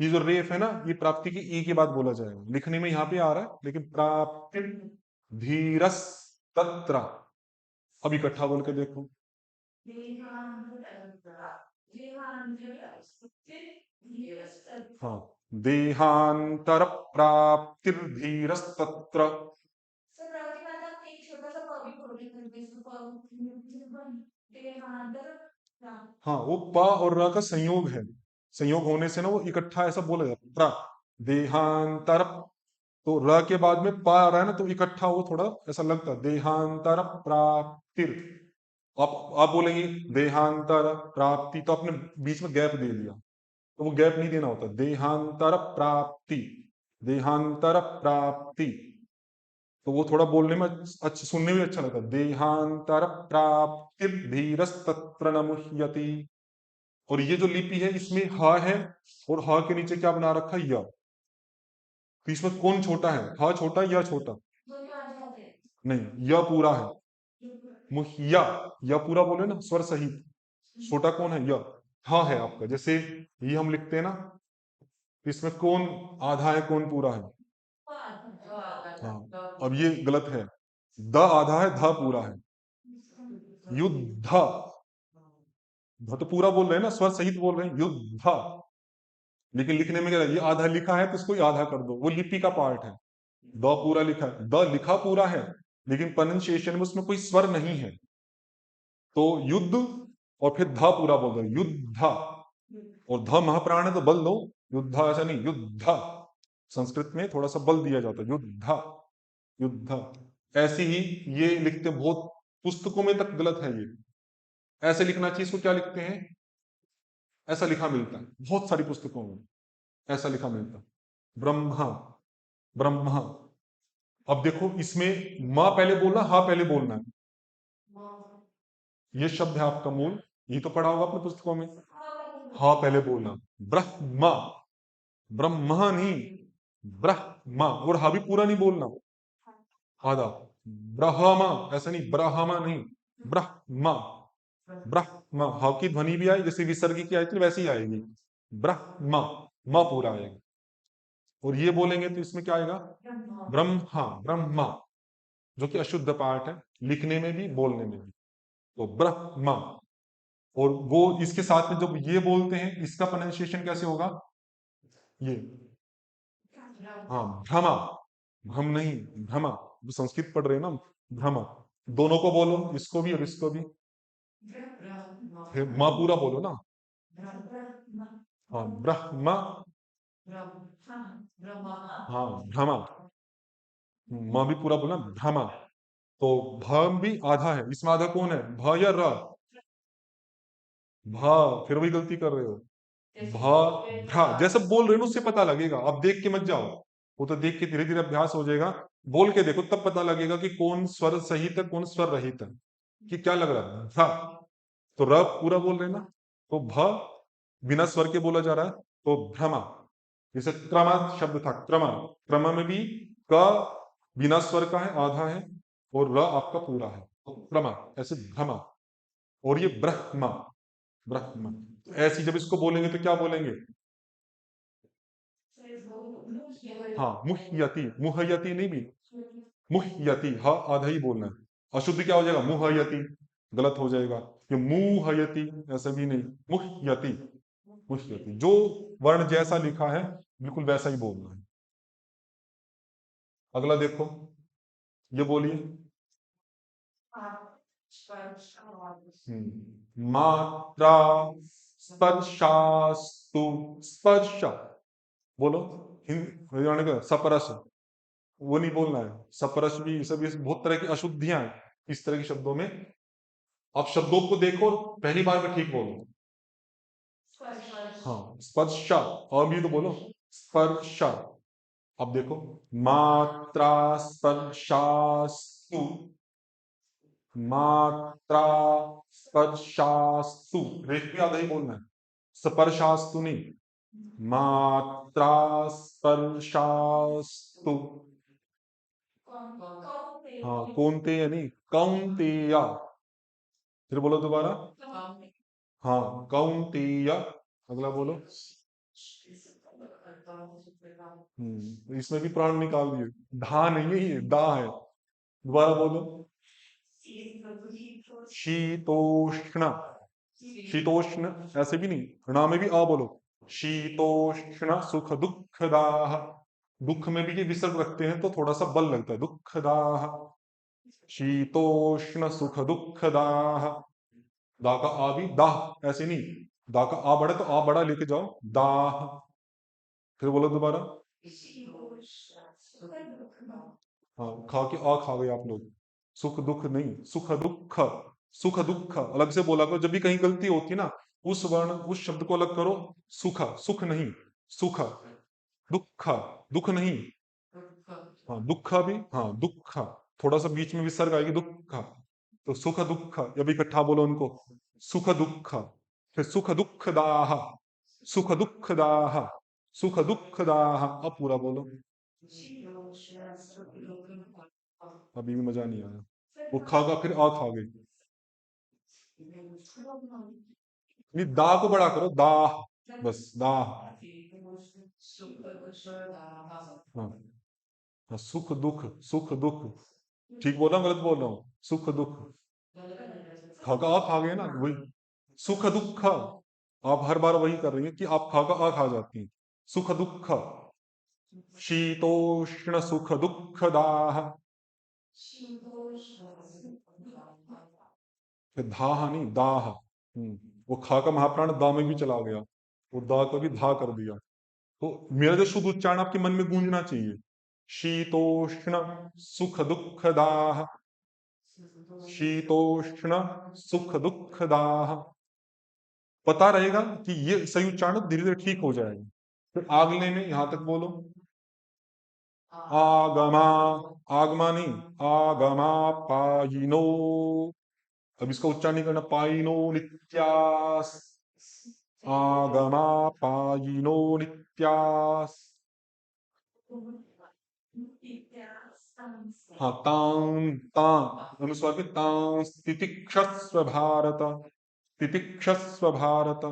ये जो रेफ है ना ये प्राप्ति की ई के बाद बोला जाएगा, लिखने में यहाँ पे आ रहा है लेकिन प्राप्तिर, धीरस तत्र, अब इकट्ठा बोल के देखो, हाँ देहांतर प्राप्तिर धीरस्तत्र। हाँ वो प और र का संयोग है, संयोग होने से ना वो इकट्ठा ऐसा बोला जाता है, देहांतर, तो र के बाद में प आ रहा है ना तो इकट्ठा वो थोड़ा ऐसा लगता है, देहांतर प्राप्तिर। आप बोलेंगे देहांतर प्राप्ति तो आपने बीच में गैप दे दिया, तो वो गैप नहीं देना होता, देहांतर प्राप्ति, देहांतर प्राप्ति, तो वो थोड़ा बोलने में अच्छा, सुनने में अच्छा लगता है, देहांतर प्राप्ति धीरस्तत्र न मुह्यति। और ये जो लिपि है इसमें ह है और ह के नीचे क्या बना रखा है, य, तो इसमें कौन छोटा है, ह छोटा है या छोटा, नहीं य पूरा है, मुह्या, य पूरा बोले ना स्वर सहित, छोटा कौन है, य, ह है आपका, जैसे ये हम लिखते हैं ना, इसमें कौन आधा है कौन पूरा है, हाँ अब ये गलत है, द आधा है ध पूरा है, युद्ध, ध तो पूरा बोल रहे हैं ना स्वर सहित बोल रहे हैं युद्ध, लेकिन लिखने में क्या है, ये आधा लिखा है तो इसको ही आधा कर दो, वो लिपि का पार्ट है, द पूरा लिखा है, द लिखा पूरा है लेकिन प्रोनाउंसिएशन में उसमें कोई स्वर नहीं है, तो युद्ध और फिर ध पूरा बोल दो युद्ध, और ध महाप्राण है तो बल दो, युद्ध ऐसा नहीं युद्ध, संस्कृत में थोड़ा सा बल दिया जाता है, युद्ध, युद्ध ऐसे ही ये लिखते बहुत, पुस्तकों में तक गलत है ये, ऐसे लिखना चाहिए, इसको क्या लिखते हैं, ऐसा लिखा मिलता है बहुत सारी पुस्तकों में, ऐसा लिखा मिलता है, ब्रह्मा, ब्रह्मा। अब देखो इसमें माँ पहले बोलना, हा पहले बोलना है, ये शब्द है आपका मूल, ये तो पढ़ा होगा अपने पुस्तकों में। हाँ पहले बोलना, ब्रह्मा, ब्रह्मा नहीं, ब्रह्मा, और हा भी पूरा नहीं बोलना, आधा, ब्रह्मा, ऐसा नहीं, ब्रह्मा नहीं, ब्रह्मा, ब्रह्मा, हा की ध्वनि भी आई जैसे विसर्ग की आई थी वैसे ही आएगी, ब्रह्मा, म पूरा आएगा। और ये बोलेंगे तो इसमें क्या आएगा, ब्रह्मा, ब्रह्मा, जो कि अशुद्ध पाठ है, लिखने में भी बोलने में भी। तो ब्रह्मा, और वो इसके साथ में जब ये बोलते हैं इसका प्रोनाउंसिएशन कैसे होगा, ये, हाँ भ्रमा, भ्रम नहीं, भ्रमा, जो संस्कृत पढ़ रहे हैं ना, भ्रमा, दोनों को बोलो, इसको भी और इसको भी, फिर माँ पूरा बोलो ना, हाँ ब्रह्मा, हाँ भ्रमा, माँ भी पूरा बोला, भ्रमा। तो भम भी आधा है, इसमें आधा कौन है, भ या र, भ, फिर वही गलती कर रहे हो, भ भ्रा, जैसे बोल रहे हो ना उससे पता लगेगा, अब देख के मत जाओ, वो तो देख के धीरे धीरे अभ्यास हो जाएगा, बोल के देखो तब पता लगेगा कि कौन स्वर सहित है कौन स्वर रहित है, कि क्या लग रहा है, भ्रा, तो र पूरा बोल रहे हैं ना, तो भ बिना स्वर के बोला जा रहा है, तो भ्रमा, जैसे क्रमा शब्द था, क्रमा, क्रमा में भी क बिना स्वर का है, आधा है, और र आपका पूरा है, तो क्रमा, ऐसे भ्रमा, और ये ब्रह्मा, ब्रह्मा, तो ऐसी जब इसको बोलेंगे तो क्या बोलेंगे, हाँ मुह्यति, मुहयति नहीं भी, मुह्यति, हा आधा ही बोलना है, अशुद्ध क्या हो जाएगा, मुहयति, गलत हो जाएगा, ये मुहयति, ऐसा भी नहीं, मुह्यति, मुह्यति, जो वर्ण जैसा लिखा है बिल्कुल वैसा ही बोलना है। अगला देखो, ये बोलिए, मात्रा, स्पर्शास्तु, स्पर्श, बोलो, हरियाणा का सपरस, वो नहीं बोलना है, सपरस भी, सभी बहुत तरह की अशुद्धियां हैं इस तरह के शब्दों में, आप शब्दों को देखो, पहली बार में ठीक बोलो, हाँ स्पर्श, और भी तो बोलो, स्पर्श, अब देखो, मात्रा, स्पर्शास्तु, मात्रा, स्पर्शास्तु, रेख भी आधा ही बोलना है, स्पर्शास्तु नहीं, मात्रा, स्पर्शास्तु, हाँ कौनतेय नहीं, कौनतेया, फिर बोलो दोबारा, हाँ कौनतेय, अगला बोलो, इसमें भी प्राण निकाल दिए, धा नहीं है ये, दा है, दोबारा बोलो, शीतोष्ण, शीतोष्ण, ऐसे भी नहीं, णा में भी आ बोलो, शीतोष्ण सुख दुखदाह, दुख में भी ये विसर्ग रखते हैं तो थोड़ा सा बल लगता है, दुखदाह, शीतोष्ण सुख दुखदाह, दा का आ भी दाह, ऐसे नहीं, दा का आ बड़ा तो आ बड़ा लेके जाओ, दाह, फिर बोलो दोबारा, हाँ खा के आ खा गए आप लोग, सुख दुख नहीं, सुख दुख, सुख दुख अलग से बोला करो, जब भी कहीं गलती होती है ना, उस वर्ण उस शब्द को अलग करो, सुख, सुख नहीं, सुख, दुख, दुख नहीं, हाँ दुख भी, हाँ दुख, थोड़ा सा बीच में विसर्ग आएगी, दुख, तो सुख दुख, जब इकट्ठा बोलो उनको, सुख दुख, फिर सुख दुख दाह, सुख दुख दाह, सुख दुख दाह, अब पूरा बोलो, अभी भी मजा नहीं आया, वो खागा फिर आ खा गई, नहीं दा को बड़ा करो, दाह, बस दाह, हाँ, हाँ सुख दुख, सुख दुख, ठीक बोल रहा हूँ गलत बोल रहा हूँ, सुख दुख, खागा आ खा गए ना वही, सुख दुख, आप हर बार वही कर रही हैं कि आप खागा आ खा जाती हैं, सुख दुख, शीतोष्ण सुख दुख दाह, फिर धाह नहीं दाह, वो खा का महाप्राण दा में भी चला गया, वो दा को भी धा कर दिया, तो मेरा जो शुद्ध उच्चारण आपके मन में गूंजना चाहिए, शीतोष्ण सुख दुख दाह, शीतोष्ण सुख दुख दाह, पता रहेगा कि ये सही उच्चारण, धीरे धीरे ठीक हो जाएगा, फिर आगले में यहां तक बोलो, आगमा, आगमा नहीं, आगमा पायिनो, अब इसका उच्चारण नहीं करना, पाइनो नित्यास, आगमा पाइनो नित्यास। हाँ, तां तां अनुस्वार के, तां तितिक्षस्व भारत, तितिक्षस्व भारत।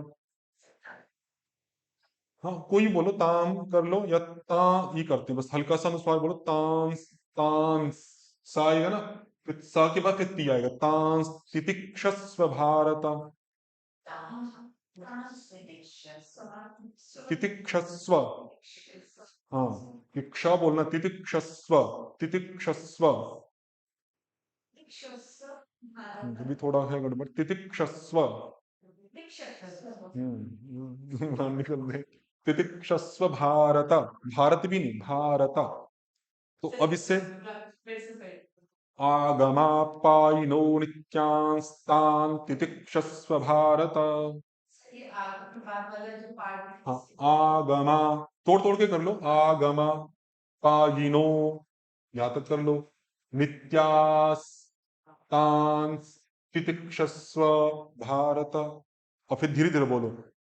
हाँ, कोई बोलो, ताम कर लो या ता ही करते हैं, बस हल्का सा अनुस्वार बोलो, तांस तांस, सा आएगा ना, फिर सा के बाद फिर ती आएगा, तांस तितिक्षस्व भारत, तितिक्षस्व। हाँ, कि क्ष बोलना, तितिक्षस्व, तितिक्षस्व। भी थोड़ा है गड़बड़, तितिक्षस्व। निकल दे, तितिक्षस्व भारत, भारत भी नहीं, भारत। तो अब इससे, आगमापायिनो नित्यांस्तान् तितिक्षस्व भारत। हाँ, आगमा, तोड़ तोड़ के कर लो, आगमा पायिनो, यहां तक कर लो, नित्यास तांस तितिक्षस्व भारत। और फिर धीरे धीरे बोलो,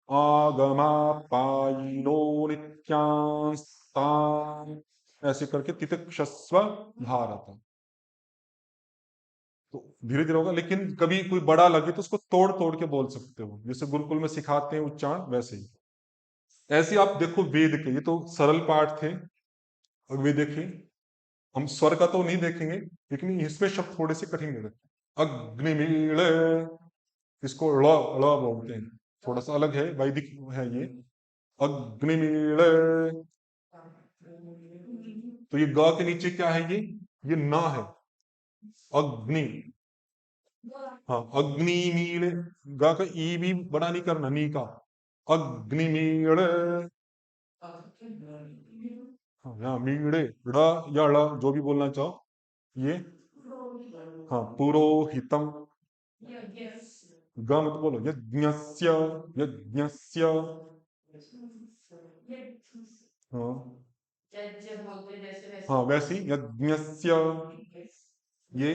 आगमा पायिनो नित्यांस तान, ऐसे करके तितिक्षस्व भारत। तो धीरे धीरे होगा, लेकिन कभी कोई बड़ा लगे तो उसको तोड़ तोड़ के बोल सकते हो, जैसे गुरुकुल में सिखाते हैं उच्चारण, वैसे ही। ऐसे आप देखो वेद के, ये तो सरल पाठ थे, और वे देखिए, हम स्वर का तो नहीं देखेंगे, लेकिन इसमें शब्द थोड़े से कठिन है। अग्निमीड़, इसको ळ ळ बोलते हैं, थोड़ा सा अलग है, वैदिक है ये। अग्निमीड़, तो ये ग के नीचे क्या है, ये न है, अग्नि। हाँ, अग्निमीड़, ग का ई भी बड़ा नहीं करना, नी का, अग्निमीड़। हाँ, यहाँ मीड़े, ड़ या ड़, जो भी बोलना चाहो, ये। हाँ, पुरोहितम, ग मत बोलो, यज्ञस्य, यज्ञस्य। हाँ, हाँ, वैसे ही, यज्ञस्य, ये।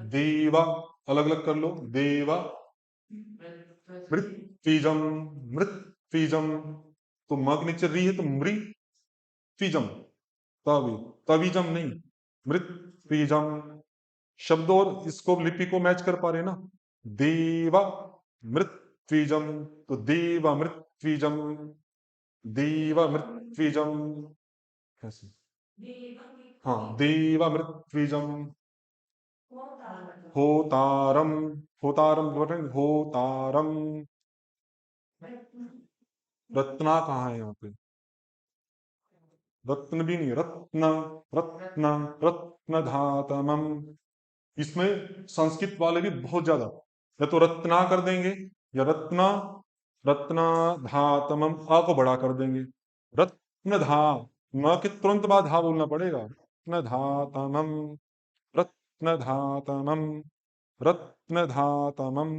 देवा, अलग अलग कर लो, देवा। मृत्विजम, मृत्विजम, तो म के नीचे री है, तो मृत्विजम, तभी, तविजम नहीं, मृत्विजम। शब्द और इसको, लिपि को मैच कर पा रहे हैं ना, देवा मृत्विजम, तो देवा मृत्विजम, देवा मृत्विजम, कैसे। हाँ, देवा मृत्विजम। होतारम, होतारम बोल रहे हैं, होतारम। रत्ना कहाँ है यहाँ पे, रत्न भी नहीं, रत्न, रत्न, रत्न धातमम। इसमें संस्कृत वाले भी बहुत ज्यादा, या तो रत्ना कर देंगे, या रत्ना, रत्ना धातमम, आ को बड़ा कर देंगे, रत्न धा, न के तुरंत बाद धा बोलना पड़ेगा, रत्न धातमम, रत्न धातमम, रत्न धातमम।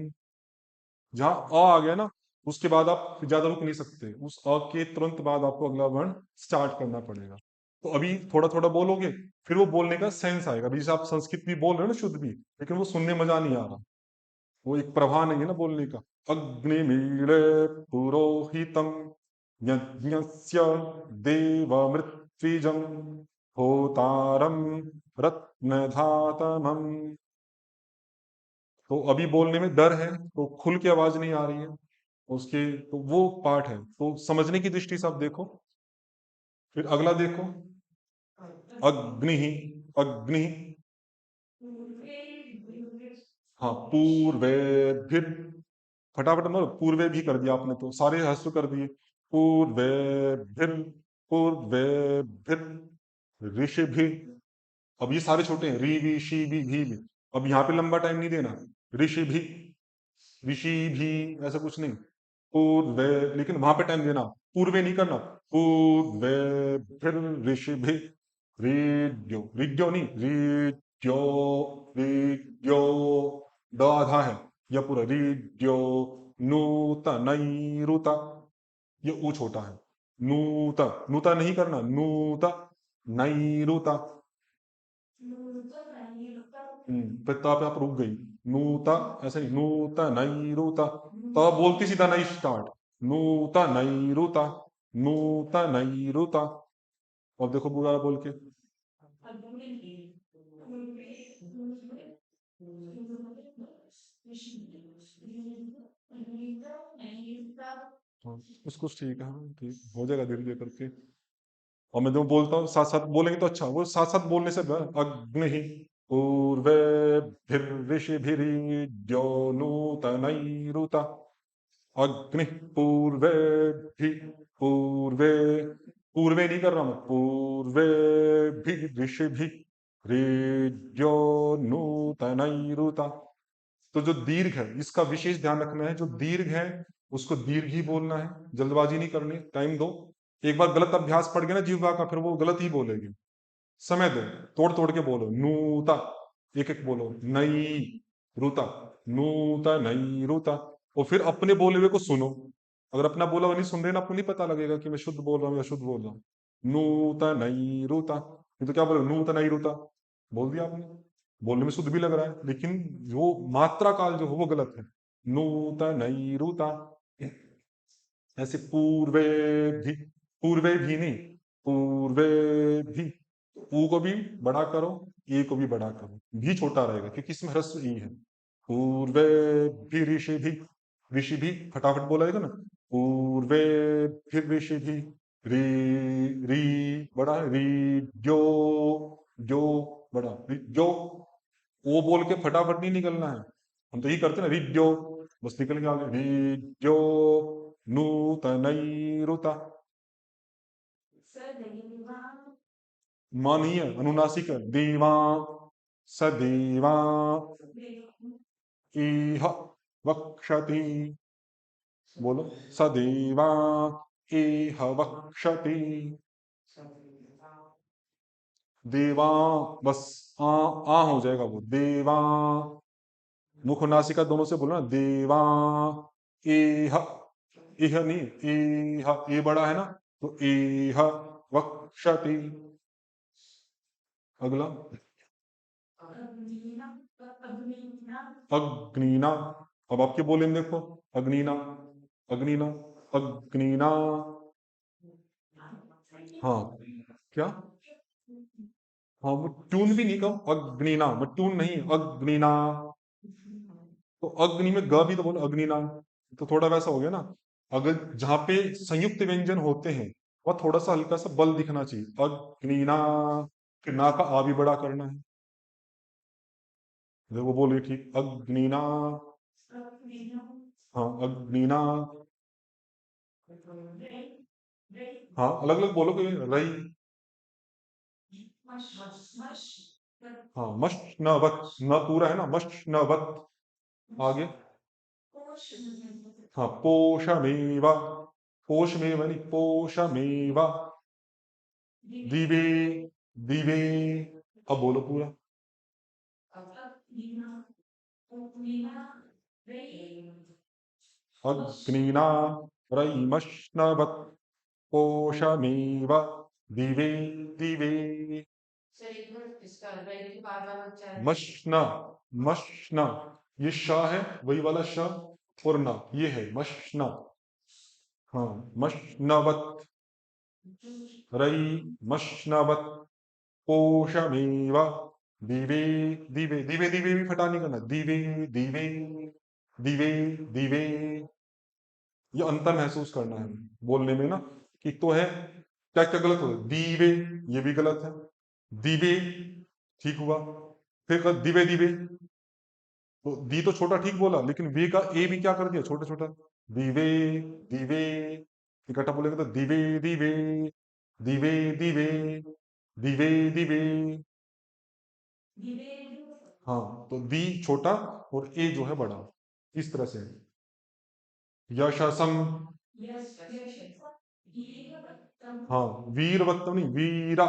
जहां अ आ गया ना, उसके बाद आप ज्यादा रुक नहीं सकते, उस अ के तुरंत बाद आपको अगला वर्ण स्टार्ट करना पड़ेगा। तो अभी थोड़ा थोड़ा बोलोगे, फिर वो बोलने का सेंस आएगा। अभी जैसे आप संस्कृत भी बोल रहे हो ना शुद्ध भी, लेकिन वो सुनने मजा नहीं आ रहा, वो एक प्रवाह नहीं है ना बोलने का। अग्निमीळे पुरोहितम, यज्ञस्य देवमृत्विजम, होतारम रत्नधातमम। तो अभी बोलने में डर है, तो खुल के आवाज नहीं आ रही है उसके, तो वो पार्ट है, तो समझने की दृष्टि से आप देखो। फिर अगला देखो, अग्नि, अग्नि। हाँ, पूर्वे, फिर फटाफट मतलब पूर्वे भी कर दिया आपने, तो सारे हस्व कर दिए, पूर्वे, फिर पूर्वे, फिर ऋषि भी। अब ये सारे छोटे हैं, री भी, शी भी। अब यहाँ पे लंबा टाइम नहीं देना, ऋषि भी, ऋषि भी, ऐसा कुछ नहीं, पूर्वे, लेकिन वहां पे टाइम देना, पूर्वे नहीं करना, पूर्वे, फिर ऋषि भी, रीड्यो, रीड्यो नहीं, रीड्यो, रीड्यो, ड आधा है, यह पूरा, रीड्यो, नूत, नैरुता, ये ऊ छोटा है, नूत, नूता नहीं करना, नूत, नैरुता। फिर ता पे आप रुक गई। नूता, ऐसे नहीं, नूता नई रूता, तो आप बोलती सीधा नई स्टार्ट। नूता नई रूता, नूता नई रूता। अब देखो पूरा बोल के। हाँ, कुछ कुछ ठीक है, हाँ, ठीक हो जाएगा धीरे धीरे करके। और मैं जो बोलता हूँ साथ साथ बोलेंगे तो अच्छा, वो साथ साथ बोलने से अग्नि पूर्वे नूतनैरुता, अग्नि पूर्वे पूर्वे, पूर्वे नहीं कर रहा मैं, पूर्वे ऋषि ऋद्यो नूतनैरुता। तो जो दीर्घ है इसका विशेष ध्यान रखना है, जो दीर्घ है उसको दीर्घ ही बोलना है, जल्दबाजी नहीं करनी, टाइम दो। एक बार गलत अभ्यास पड़ गया ना जीवा का, फिर वो गलत ही बोलेगी। समय दो, तोड़ तोड़ के बोलो। नूता, एक एक बोलो। नई रूता, नूता नई रूता। और फिर अपने बोले हुए को सुनो। अगर अपना बोला हुआ नहीं सुन रहे ना, आपको नहीं पता लगेगा कि मैं शुद्ध बोल रहा हूँ या अशुद्ध बोल रहा हूँ। नूता नई रूता, ये तो क्या बोले, नूता नई रूता बोल दिया आपने। बोलने में शुद्ध भी लग रहा है, लेकिन जो मात्रा काल जो है वो गलत है। नूता नई रूता। ऐसे पूर्वे भी, पूर्वे भी नहीं, पूर्वे भी। ऊ को भी बड़ा करो, ए को भी बड़ा करो, भी छोटा रहेगा क्योंकि इसमें ह्रस्व ई है। पूर्वे भी ऋषि भी, ऋषि भी फटाफट बोला जाएगा ना। पूर्वे फिर ऋषि भी, री, री बड़ा है, री जो, जो बड़ा, री जो। ओ बोल के फटाफट नहीं निकलना है, हम तो ये करते हैं ना, रिज्जो, बस निकल गया आगे। रिज्जो नूतनैरुता। मां नहीं है, अनुनासिक है। देवा, सदेवा, इह वक्षति। बोलो, सदेवा इह वक्षति। देवा, बस आ हो जाएगा वो, देवा। मुख और नासिका दोनों से बोलो ना, देवा। इह, इह नहीं, इह, ए बड़ा है ना, तो इह वक्षति। अगला, अग्निना। अब आपके बोले में देखो, अग्निना, अग्निना, अग्निना। हाँ, क्या, हाँ वो ट्यून भी नहीं कहो, अग्निना, वो ट्यून नहीं, अग्निना। तो अग्नि में ग भी तो बोलो, अग्निना। तो थोड़ा वैसा हो गया ना। अगर जहां पे संयुक्त व्यंजन होते हैं वह थोड़ा सा हल्का सा बल दिखना चाहिए। अग्निना, फिर ना का आ भी बड़ा करना है। देखो बोलिए ठीक, अग्निना। हाँ, अग्निना। हाँ, अलग अलग बोलो कोई रही। हाँ, मश्नवत, न पूरा है ना, मश्नवत। आगे, हाँ, पोषमेवा, पोषमेव नहीं, पोषमेवा। दिवे, दिवे। अब बोलो पूरा। अग्निना रयिमश्नवत्, पोषमेव दिवे, दिवे। मश्न, मश्न, ये श है, वही वाला श। और न, ये है मश्न। हाँ, मश्नवत्, रयि मश्नवत्, पोषमेव दिवे, दिवे, दिवे, दिवे भी फटा नहीं करना, दिवे, दिवे, दिवे, दिवे। ये अंतर महसूस करना है बोलने में ना, कि तो है क्या क्या गलत हो, दीवे, ये भी गलत है। दिवे ठीक हुआ, फिर दिवे, दिवे। तो दी तो छोटा ठीक बोला, लेकिन वे का ए भी क्या कर दिया, छोटा छोटा। दिवे, दिवे। इकट्ठा बोलेंगे तो दिवे, दिवे, दिवे, दिवे, दिवे, दिवे। हाँ, तो दी छोटा और ए जो है बड़ा, इस तरह से है। यशसम। हाँ, वीरवत्तम नहीं, वीरा,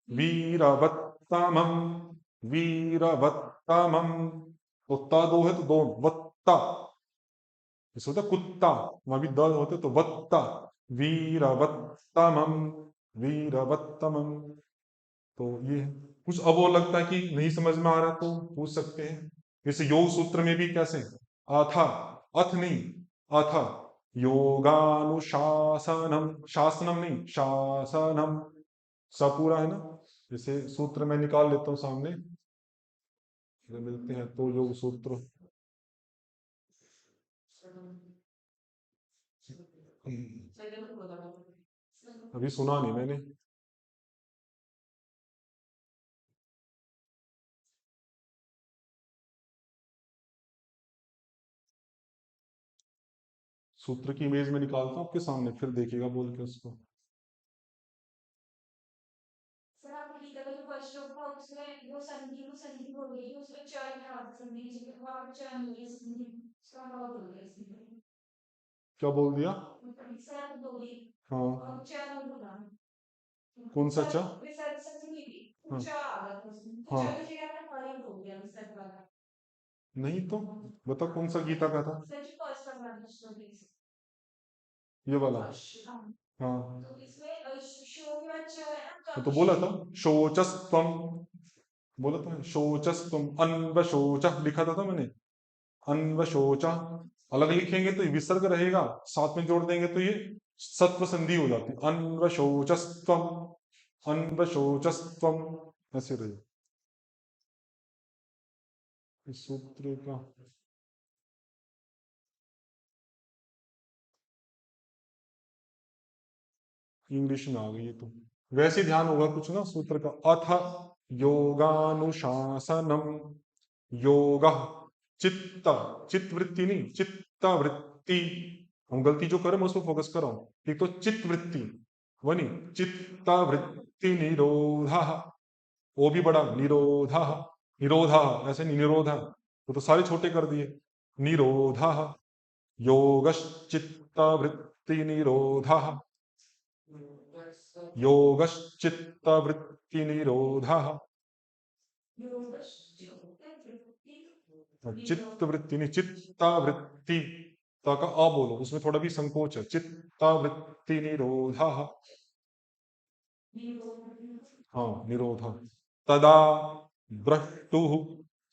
वीरवत्तमम, वीरवत्तमम। तो ता दो है तो दो, वत्ता। जैसे होता है कुत्ता, वहां भी द होते तो वत्ता। वीरवत्तमम, वीरवत्तमम। तो ये है। कुछ अब वो लगता है कि नहीं समझ में आ रहा तो पूछ सकते हैं। जैसे योग सूत्र में भी कैसे अथा, अथ नहीं, अथ योगानुशासनम, शासनम नहीं शासनम, सा पूरा है ना। जैसे सूत्र मैं निकाल लेता हूँ सामने, अगर मिलते हैं तो योग सूत्र। अभी सुना नहीं मैंने। सूत्र की इमेज में निकालता हूँ आपके सामने, फिर देखिएगा बोल के उसको। सर आप लिखा था जो फर्स्ट श्लोक था उसमें वो संधि बोल रही है उसमें चार में हाथ संधि जिसमें वहां पर चार नहीं है संधि उसका भाव बोल रहे हैं। क्या बोल दिया? सर आप बोली हाँ, और चार नहीं बोला कौन सा चा? सर वे सर संधि थी हाँ चार आ रहा था उसमें तो चार की हाँ, जगह पर हमारा बोल दिया सर वाला। नहीं तो बता कौन सा गीता का था? सर जो फर्स्ट का वाला श्लोक है ये वाला। फर्स्ट हाँ हाँ, तो इसमें श्लोक में अच्छा है ना मैं तो कवि बोला था शोचस्तम, बोला था शोचस्तम, अन्वशोच लिखा था मैंने, अन्वशोच। अलग लिखेंगे तो ये विसर्ग रहेगा, साथ में जोड़ देंगे तो ये सत्व संधि हो जाती है, अन्वशोचस्तम, अन्वशोचस्तम, ऐसे रहे इस सूत्र का। इंग्लिश में आ गई है तो वैसे ध्यान होगा कुछ ना सूत्र का। अथ योगानुशासनम, योग चित्त, चित्त वृत्ति नहीं चित्त वृत्ति, हम गलती जो करें मैं उस पर फोकस कर रहा हूं। एक तो चित्त वृत्ति वनी, चित्त वृत्ति निरोधा, वो भी बड़ा निरोधा, निरोधा ऐसे नहीं निरोधा, वो तो सारे छोटे कर दिए। निरोधा, योगश्चित्त वृत्ति निरोधा, योगश्चित्त वृत्ति निरोधा, चित्त वृत्ति नहीं चित्ता वृत्ति, ता का अ बोलो, उसमें थोड़ा भी संकोच है। चित्ता वृत्ति निरोधा, हाँ निरोधा। तदा द्रष्टु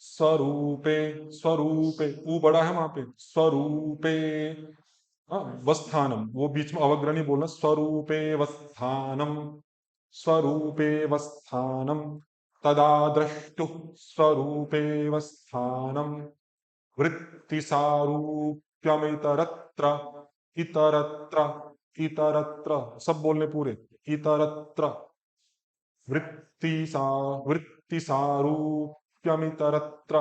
स्वरूपे, स्वरूपे ऊ बड़ा है वहां पे, स्वरूपे, हाँ वस्थानम, वो बीच में अवग्रणी बोलना, स्वरूपे वस्थानम, स्वरूपे वस्थानम, तदा द्रष्टु स्वरूपे वस्थानम, वृत्तिसारूप्यमितरत्र, इतरत्र, इतरत्र सब बोलने पूरे, इतरत्र, वृत्तिसा, वृत्तिसारूप्यमितरत्र,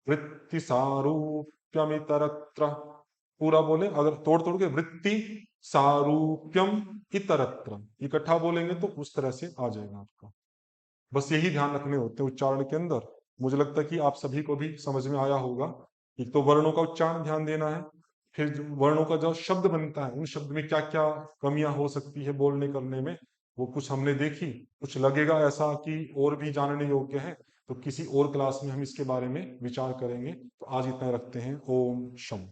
वृत्तिसारूप्यमितरत्र, पूरा बोले अगर तोड़ तोड़ के, वृत्ति सारूप्यम इतरत्र, इकट्ठा बोलेंगे तो उस तरह से आ जाएगा आपका। बस यही ध्यान रखने होते हैं उच्चारण के अंदर। मुझे लगता है कि आप सभी को भी समझ में आया होगा। एक तो वर्णों का उच्चारण ध्यान देना है, फिर जो वर्णों का जो शब्द बनता है उन शब्द में क्या क्या कमियां हो सकती है बोलने करने में, वो कुछ हमने देखी। कुछ लगेगा ऐसा कि और भी जानने योग्य है, तो किसी और क्लास में हम इसके बारे में विचार करेंगे। तो आज इतना रखते हैं। ओम शम।